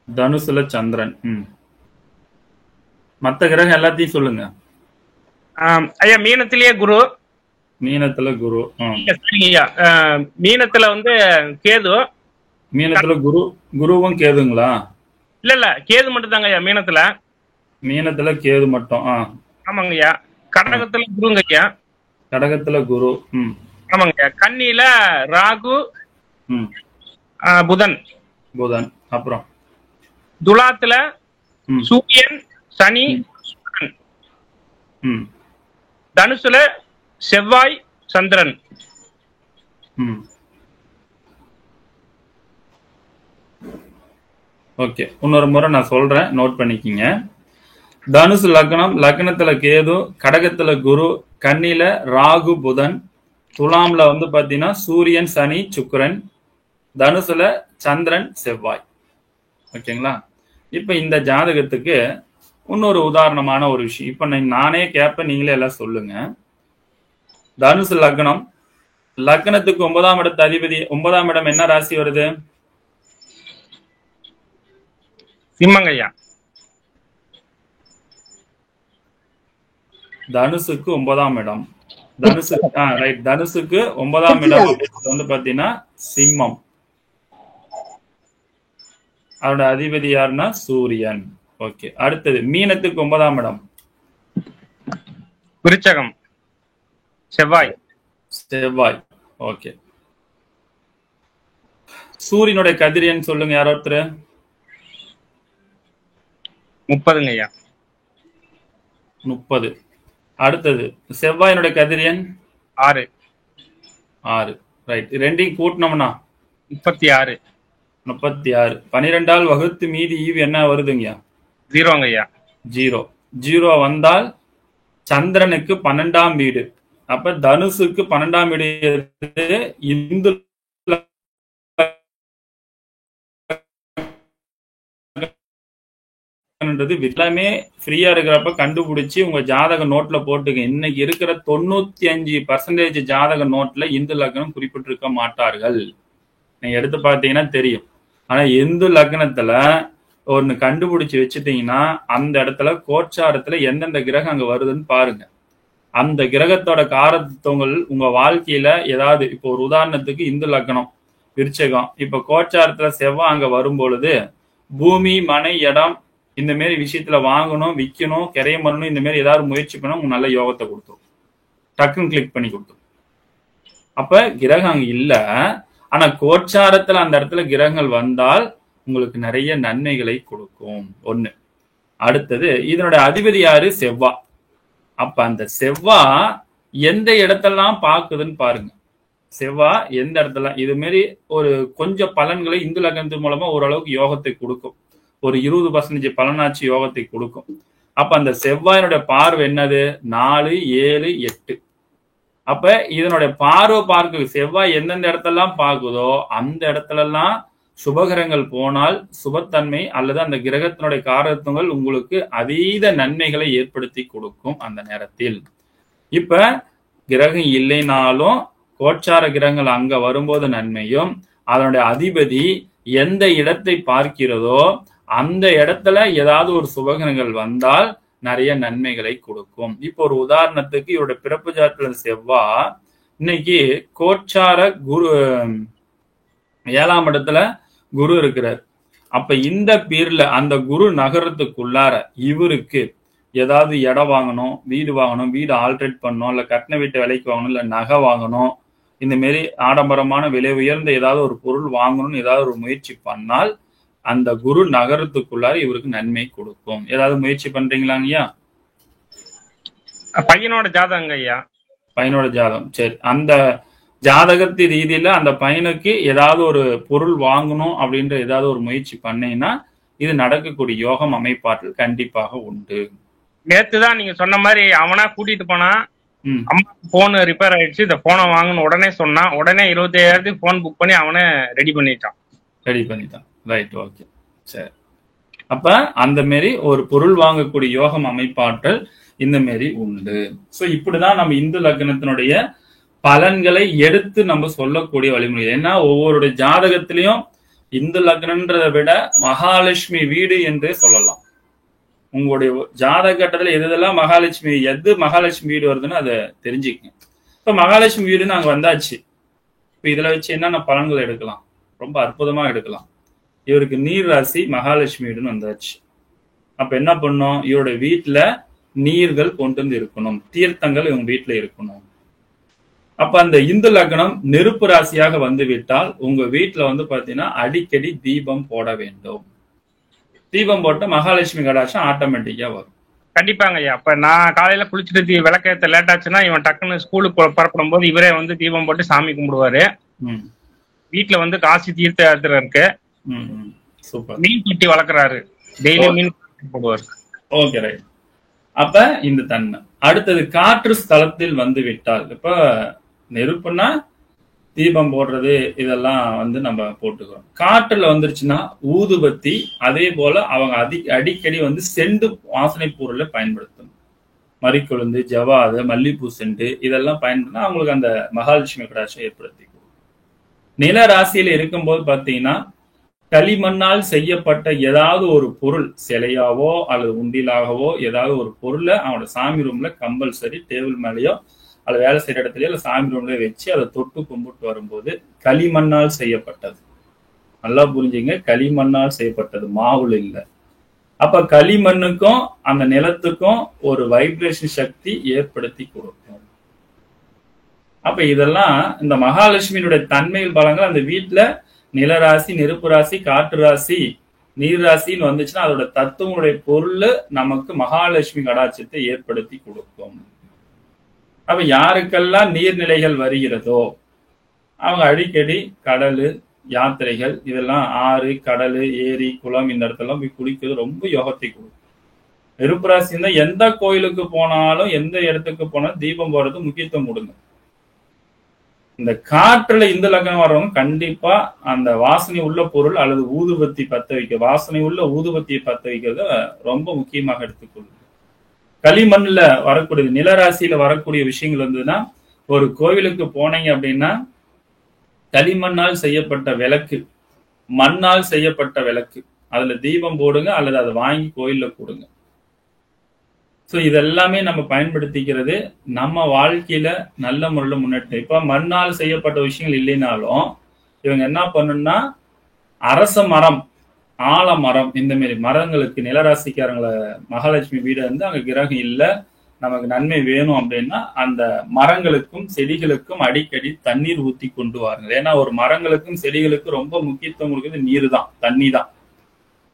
தனுசுல சந்திரன். மத்த கிரகம் எல்லாத்தையும் சொல்லுங்க. ஐயா மீனத்திலேயே குரு. மீனத்துல குரு. இல்ல சரிங்கய்யா, மீனத்துல வந்து கேது. மீனத்துல குருவும் கேதுங்களா? இல்ல கேது மட்டும் தாங்க ஐயா மீனத்துல. மீனத்துல கேது மட்டும். ஆமாங்கய்யா. கடகத்துல குருங்க ஐயா. கடகத்துல குரு. ஆமாங்கய்யா. கன்னியில ராகு, புதன். புதன். அப்புறம் துலாத்துல சூரியன், சனி, தனுசுல செவ்வாய், சந்திரன். ஓகே, இன்னொரு முறை நான் சொல்றேன், நோட் பண்ணிக்கிங்க. தனுசு லக்னம், லக்னத்துல கேது, கடகத்துல குரு, கன்னில ராகு புதன், துலாம்ல வந்து பாத்தீங்கன்னா சூரியன் சனி சுக்கிரன், தனுசுல சந்திரன் செவ்வாய். ஓகேங்களா? இப்ப இந்த ஜாதகத்துக்கு இன்னொரு உதாரணமான ஒரு விஷயம். இப்ப நானே கேட்பேன், நீங்களே எல்லாம் சொல்லுங்க. தனுசு லக்னம், லக்னத்துக்கு 9ஆம் இடத்து அதிபதி, 9ஆம் இடம் என்ன ராசி வருது? சிம்மங்கய்யா. தனுசுக்கு 9ஆம் இடம். தனுசுக்கு 9ஆம் இடம் வந்து பாத்தீங்கன்னா சிம்மம். அவரோட அதிபதி யாருன்னா சூரியன். ஓகே, அடுத்தது மீனத்துக்கு 9ஆம் இடம் விருச்சகம், செவ்வாய். செவ்வாய். ஓகே, சூரியனுடைய கதிரியன் சொல்லுங்க யாரோ ஒருத்தர். 30ங்கய்யா. 30. அடுத்தது செவ்வாயினுடைய கதிரியன் 6. 6. ரைட். ரெண்டையும் கூட்டினோம்னா 36. 36. 12ஆல் வகுத்து மீதி ஈவு என்ன வருதுங்கய்யா? 0ங்கய்யா. 0. 0 வந்தால் சந்திரனுக்கு 12ஆம் வீடு. அப்ப தனுசுக்கு 12ஆம் வீடு இந்து எல்லாமே ஃப்ரீயா இருக்கிறப்ப கண்டுபிடிச்சு உங்க ஜாதக நோட்ல போட்டுங்க. இன்னைக்கு இருக்கிற 95% ஜாதக நோட்ல இந்து லக்னம் குறிப்பிட்டிருக்க மாட்டார்கள். நீங்க எடுத்து பார்த்தீங்கன்னா தெரியும். ஆனா இந்து லக்னத்துல ஒன்னு கண்டுபிடிச்சு வச்சுட்டீங்கன்னா அந்த இடத்துல கோச்சாரத்துல எந்தெந்த கிரகம் அங்க வருதுன்னு பாருங்க. அந்த கிரகத்தோட காரத்துவங்கள் உங்க வாழ்க்கையில ஏதாவது, இப்போ ஒரு உதாரணத்துக்கு இந்து லக்னம் விருச்சகம், இப்ப கோச்சாரத்துல செவ்வாய் அங்க வரும் பொழுது பூமி மனை இடம் இந்த மாதிரி விஷயத்துல வாங்கணும், விற்கணும், கிரையம் பண்ணணும், இந்த மாதிரி ஏதாவது முயற்சி பண்ண உங்களுக்கு நல்ல யோகத்தை கொடுத்துரும். டக்குன்னு கிளிக் பண்ணி கொடுத்துரும். அப்ப கிரகம் அங்க இல்ல, ஆனா கோச்சாரத்துல அந்த இடத்துல கிரகங்கள் வந்தால் உங்களுக்கு நிறைய நன்மைகளை கொடுக்கும். ஒண்ணு. அடுத்தது இதனுடைய அதிபதி யாரு? செவ்வாய். அப்ப அந்த செவ்வாய் எந்த இடத்தெல்லாம் பாக்குதுன்னு பாருங்க. செவ்வாய் எந்த இடத்துல இது மாதிரி ஒரு கொஞ்சம் பலன்களை இந்து லக்னத்தின் மூலமா ஓரளவுக்கு யோகத்தை கொடுக்கும். ஒரு 20% பலனாட்சி யோகத்தை கொடுக்கும். அப்ப அந்த செவ்வாயினுடைய பார்வை என்னது? 4, 7, 8. அப்ப இதனுடைய பார்வை பார்க்க செவ்வாய் எந்தெந்த இடத்தெல்லாம் பார்க்குதோ அந்த இடத்துல எல்லாம் சுபகிரகங்கள் போனால் சுபத்தன்மை அல்லது அந்த கிரகத்தினுடைய காரகத்துவங்கள் உங்களுக்கு அதீத நன்மைகளை ஏற்படுத்தி கொடுக்கும் அந்த நேரத்தில். இப்ப கிரகம் இல்லைனாலும் கோச்சார கிரகங்கள் அங்க வரும்போது நன்மையும், அதனுடைய அதிபதி எந்த இடத்தை பார்க்கிறதோ அந்த இடத்துல ஏதாவது ஒரு சுபகிரகங்கள் வந்தால் நிறைய நன்மைகளை கொடுக்கும். இப்போ ஒரு உதாரணத்துக்கு இவருடைய பிறப்பு ஜாதகத்துல செவ்வாய் இன்னைக்கு கோச்சார குரு 7ஆம் இடத்துல குரு இருக்கிறார். அப்ப இந்த பீர்ல அந்த குரு நகரத்துக்குள்ளார இவருக்கு ஏதாவது இடம் வாங்கணும், வீடு வாங்கணும், வீடு ஆல்ட்ரேட் பண்ணணும், இல்ல கட்டின வீட்டை விலைக்கு வாங்கணும், இல்ல நகை வாங்கணும், இந்த மாதிரி ஆடம்பரமான விலை உயர்ந்த ஏதாவது ஒரு பொருள் வாங்கணும்னு ஏதாவது ஒரு முயற்சி பண்ணால் அந்த குரு நகரத்துக்குள்ளார இவருக்கு நன்மை கொடுக்கும். ஏதாவது முயற்சி பண்றீங்களாங்கய்யா? பையனோட ஜாதகம் ஐயா. பையனோட ஜாதகம். சரி, அந்த ஜாதகத்து ரீதியில அந்த பையனுக்கு ஏதாவது ஒரு பொருள் வாங்கணும் அப்படின்ற ஏதாவது ஒரு முயற்சி பண்ணீங்கன்னா இது நடக்கக்கூடிய யோகம் அமைப்பாற்றல் கண்டிப்பாக உண்டு. நேத்துதான் நீங்க சொன்ன மாதிரி அவனா கூட்டிட்டு போனா, அம்மா போன் ரிப்பேர் ஆயிடுச்சு, இந்த போனை வாங்கணும் உடனே சொன்னா, உடனே 25,000 போன் புக் பண்ணி அவனே ரெடி பண்ணிட்டான். ரைட், ஓகே, சரி. அப்ப அந்த மாரி ஒரு பொருள் வாங்கக்கூடிய யோகம் அமைப்பாற்றல் இந்த மாரி உண்டு. சோ இப்படிதான் நம்ம இந்து லக்னத்தினுடைய பலன்களை எடுத்து நம்ம சொல்லக்கூடிய வழிமுறை. ஏன்னா ஒவ்வொருடைய ஜாதகத்திலையும் இந்து லக்னன்றதை விட மகாலட்சுமி வீடு என்றே சொல்லலாம். உங்களுடைய ஜாதக கட்டத்துல எதெல்லாம் மகாலட்சுமி வீடு வருதுன்னு அதை தெரிஞ்சுக்கங்க. இப்ப மகாலட்சுமி வீடுன்னு அங்க வந்தாச்சு. இப்ப இதுல வச்சு என்னென்ன பலன்கள் எடுக்கலாம்? ரொம்ப அற்புதமா எடுக்கலாம். இவருக்கு நீர் ராசி மகாலட்சுமி வீடுன்னு வந்தாச்சு. அப்ப என்ன பண்ணும்? இவரோட வீட்டுல நீர்கள் கொண்டு வந்து இருக்கணும், தீர்த்தங்கள் இவங்க வீட்டுல இருக்கணும். அப்ப அந்த இந்து லக்னம் நெருப்பு ராசியாக வந்து விட்டால் உங்க வீட்டுல வந்து பாத்தீங்கன்னா அடிக்கடி தீபம் போட வேண்டும். தீபம் போட்ட மகாலட்சுமி கடாட்சம் ஆட்டோமேட்டிக்கா வரும். கண்டிப்பாங்க ஐயா. அப்ப நான் காலையில குளிச்சுட்டு விளக்கேற்ற லேட் ஆச்சுன்னா இவன் டக்குன்னு ஸ்கூலுக்கு புறப்படும் போது இவரே வந்து தீபம் போட்டு சாமி கும்பிடுவாரு. வீட்டுல வந்து காசி தீர்த்த யாத்திரை இருக்கு. சூப்பர். மீன் குட்டி வளர்க்குறாரு, டெய்லி மீன் போடுவாரு. Okay, right. அப்ப இந்த தன்மை. அடுத்தது காற்று ஸ்தலத்தில் வந்து விட்டால், இப்ப நெருப்புன்னா தீபம் போடுறது இதெல்லாம் வந்து நம்ம போட்டுக்கிறோம். காற்றுல வந்துருச்சுன்னா ஊதுபத்தி, அதே போல அவங்க அடிக்கடி வந்து செண்டு வாசனை பொருளை பயன்படுத்தணும். மறிக்கொழுந்து, ஜவாது, மல்லிப்பூ செண்டு இதெல்லாம் பயன்படுத்தினா அவங்களுக்கு அந்த மகாலட்சுமி கடாட்சம் ஏற்படுத்தி கொடுக்கும். நில ராசியில இருக்கும்போது பாத்தீங்கன்னா களிமண்ணால் செய்யப்பட்ட ஏதாவது ஒரு பொருள், சிலையாவோ அல்லது உண்டிலாகவோ ஏதாவது ஒரு பொருளை அவனோட சாமி ரூம்ல கம்பல்சரி டேபிள் மேலேயோ அல்லது வேலை செய்யற இடத்துலயோ அல்ல சாமி ரூம்ல வச்சு அதை தொட்டு கும்பிட்டு வரும்போது களிமண்ணால் செய்யப்பட்டது. நல்லா புரிஞ்சுங்க, களிமண்ணால் செய்யப்பட்டது, மாவுல இல்லை. அப்ப களிமண்ணுக்கும் அந்த நிலத்துக்கும் ஒரு வைப்ரேஷன் சக்தி ஏற்படுத்தி கொடுக்கும். அப்ப இதெல்லாம் இந்த மகாலட்சுமியினுடைய தன்மையில் பலங்கள் அந்த வீட்டுல நிலராசி, நெருப்பு ராசி, காற்று ராசி, நீர் ராசின்னு வந்துச்சுன்னா அதோட தத்துவனுடைய பொருள் நமக்கு மகாலட்சுமி கடாட்சத்தை ஏற்படுத்தி கொடுக்கும். அப்ப யாருக்கெல்லாம் நீர்நிலைகள் வருகிறதோ அவங்க அடிக்கடி கடல் யாத்திரைகள் இதெல்லாம், ஆறு, கடல், ஏரி, குளம் இந்த இடத்தெல்லாம் போய் குளிக்கிறது ரொம்ப யோகத்தை கொடுக்கும். நெருப்பு ராசி இருந்தா எந்த கோயிலுக்கு போனாலும் எந்த இடத்துக்கு போனாலும் தீபம் போடுறது முக்கியத்துவம் கொடுங்க. இந்த காற்றுல இந்த லக்னம் வர்றவங்க கண்டிப்பா அந்த வாசனை உள்ள பொருள் அல்லது ஊதுபத்தி பத்த வைக்க, வாசனை உள்ள ஊதுபத்தியை பத்த வைக்கிறத ரொம்ப முக்கியமாக எடுத்துக்கொள்ளுங்க. களிமண்ல வரக்கூடிய நிலராசியில வரக்கூடிய விஷயங்கள் வந்ததுன்னா, ஒரு கோவிலுக்கு போனீங்க அப்படின்னா களிமண்ணால் செய்யப்பட்ட விளக்கு, மண்ணால் செய்யப்பட்ட விளக்கு, அதுல தீபம் போடுங்க அல்லது அதை வாங்கி கோயில்ல போடுங்க. ஸோ இதெல்லாமே நம்ம பயன்படுத்திக்கிறது நம்ம வாழ்க்கையில நல்ல முறையில் முன்னேற்றம். இப்ப மண்ணால் செய்யப்பட்ட விஷயங்கள் இல்லைனாலும் இவங்க என்ன பண்ணணும்னா அரச மரம், ஆலமரம், இந்த மாதிரி மரங்களுக்கு நிலராசிக்காரங்களை மகாலட்சுமி வீடு வந்து அங்க கிரகம் இல்லை, நமக்கு நன்மை வேணும் அப்படின்னா அந்த மரங்களுக்கும் செடிகளுக்கும் அடிக்கடி தண்ணீர் ஊத்தி கொண்டு வாருங்க. ஏன்னா ஒரு மரங்களுக்கும் செடிகளுக்கும் ரொம்ப முக்கியத்துவம் கொடுக்குறது நீர் தான், தண்ணி தான்.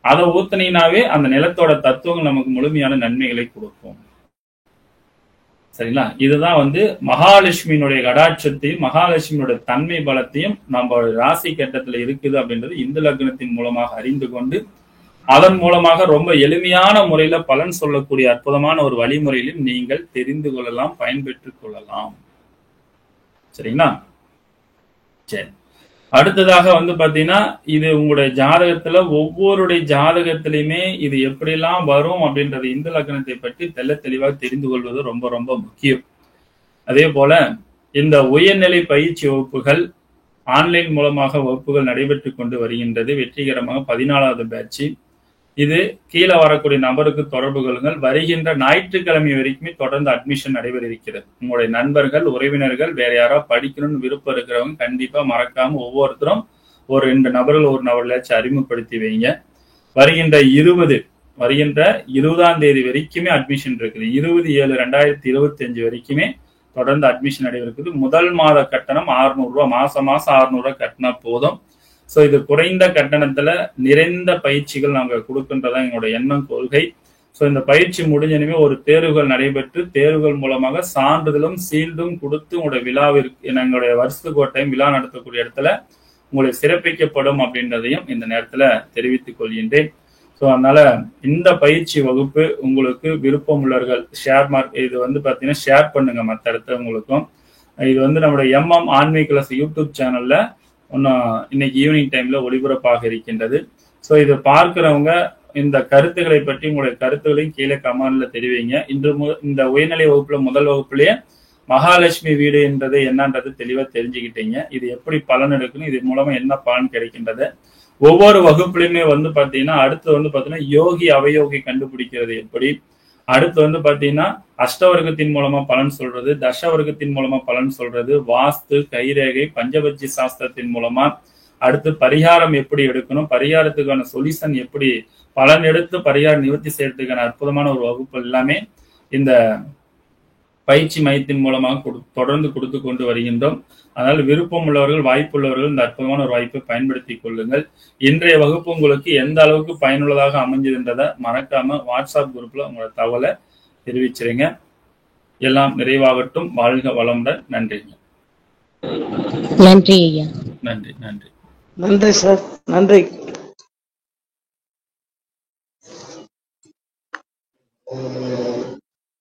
அதை ஊத்தினாவே அந்த நிலத்தோட தத்துவங்கள் நமக்கு முழுமையான நன்மைகளை கொடுக்கும். சரிங்களா? இதுதான் வந்து மகாலட்சுமியினுடைய கடாட்சத்தையும் மகாலட்சுமியோட தன்மை பலத்தையும் நம்ம ராசி கட்டத்துல இருக்குது அப்படின்றது இந்த லக்னத்தின் மூலமாக அறிந்து கொண்டு அதன் மூலமாக ரொம்ப எளிமையான முறையில பலன் சொல்லக்கூடிய அற்புதமான ஒரு வழிமுறையிலும் நீங்கள் தெரிந்து கொள்ளலாம், பயன்பெற்றுக் கொள்ளலாம். சரிங்களா? சரி, அடுத்ததாக வந்து பாத்தீங்கன்னா இது உங்களுடைய ஜாதகத்துல ஒவ்வொருடைய ஜாதகத்திலையுமே இது எப்படிலாம் வரும் அப்படின்றது இந்த லக்னத்தை பற்றி தெளிவாக தெரிந்து கொள்வது ரொம்ப ரொம்ப முக்கியம். அதே போல இந்த உயர்நிலை பயிற்சி வகுப்புகள் ஆன்லைன் மூலமாக வகுப்புகள் நடைபெற்று கொண்டு வருகின்றது வெற்றிகரமாக. 14வது பேட்ச். இது கீழே வரக்கூடிய நபருக்கு தொடர்பு கொள்ளுங்கள். வருகின்ற ஞாயிற்றுக்கிழமை வரைக்குமே தொடர்ந்து அட்மிஷன் நடைபெற இருக்கிறது. உங்களுடைய நண்பர்கள், உறவினர்கள், வேற யாராவது படிக்கணும்னு விருப்பம் இருக்கிறவங்க கண்டிப்பா மறக்காம ஒவ்வொருத்தரும் ஒரு 2 நபர்கள் ஒரு நபர்களாச்சும் அறிமுகப்படுத்தி வைங்க. வருகின்ற 20ஆம் தேதி வரைக்குமே அட்மிஷன் இருக்குது. 20/7/2025 வரைக்குமே தொடர்ந்து அட்மிஷன் நடைபெறுகிறது. முதல் மாத கட்டணம் 600 ரூபாய், மாசம் 600 ரூபாய் கட்டினா போதும். ஸோ இது குறைந்த கட்டணத்துல நிறைந்த பயிற்சிகள் நாங்கள் கொடுக்கின்றதா எங்களோட எண்ணம், கொள்கை. ஸோ இந்த பயிற்சி முடிஞ்சனுமே ஒரு தேர்வுகள் நடைபெற்று தேர்வுகள் மூலமாக சான்றிதழும் சீல்டும் கொடுத்து உங்களுடைய விழாவிற்கு எங்களுடைய வருஷத்துக்கு ஒரு டைம் விழா நடத்தக்கூடிய இடத்துல உங்களை சிறப்பிக்கப்படும் அப்படின்றதையும் இந்த நேரத்துல தெரிவித்துக் கொள்கின்றேன். ஸோ அதனால இந்த பயிற்சி வகுப்பு உங்களுக்கு விருப்பம் உள்ளவர்கள் இது வந்து பாத்தீங்கன்னா ஷேர் பண்ணுங்க மற்ற இடத்துல உங்களுக்கும். இது வந்து நம்மளுடைய ஆன்மீக கிளாஸ் யூடியூப் சேனல்ல இன்னைக்கு ஈவினிங் டைம்ல ஒளிபரப்பாக இருக்கின்றது. ஸோ இதை பார்க்கிறவங்க இந்த கருத்துக்களை பற்றி உங்களுடைய கருத்துக்களையும் கீழே கமெண்ட்ல தெரிவிங்க. இந்த உயர்நிலை வகுப்புல முதல் வகுப்புலயே மகாலட்சுமி வீடு என்றது என்னன்றது தெளிவா தெரிஞ்சுக்கிட்டீங்க. இது எப்படி பலன் எடுக்கணும், இது மூலமா என்ன பலன் கிடைக்கின்றது. ஒவ்வொரு வகுப்புலையுமே வந்து பாத்தீங்கன்னா அடுத்து வந்து பாத்தீங்கன்னா யோகி அவயோகி கண்டுபிடிக்கிறது எப்படி, அடுத்து வந்து பாத்தீங்கன்னா அஷ்டவர்க்கத்தின் மூலமா பலன் சொல்றது, தசவர்க்கத்தின் மூலமா பலன் சொல்றது, வாஸ்து, கைரேகை, பஞ்சபட்சி சாஸ்திரத்தின் மூலமா, அடுத்து பரிகாரம் எப்படி எடுக்கணும், பரிகாரத்துக்கான சொல்யூஷன் எப்படி பலன் எடுத்து பரிகாரம் நிவர்த்தி செய்யறதுக்கான அற்புதமான ஒரு வகுப்பு எல்லாமே இந்த பயிற்சி மையத்தின் மூலமாக தொடர்ந்து கொடுத்து கொண்டு வருகின்றோம். அதனால் விருப்பம் உள்ளவர்கள், வாய்ப்புள்ளவர்கள் இந்த அற்புதமான ஒரு வாய்ப்பை பயன்படுத்திக் கொள்ளுங்கள். இன்றைய வகுப்பு உங்களுக்கு எந்த அளவுக்கு பயனுள்ளதாக அமைஞ்சதுன்றதை மறக்காம வாட்ஸ்அப் குரூப்ல உங்களோட தகவலை தெரிவிச்சிருங்க. எல்லாம் நிறைவாகட்டும். வாழ்க வளமுடன். நன்றிங்க. நன்றி ஐயா. நன்றி. நன்றி. நன்றி சார். நன்றி.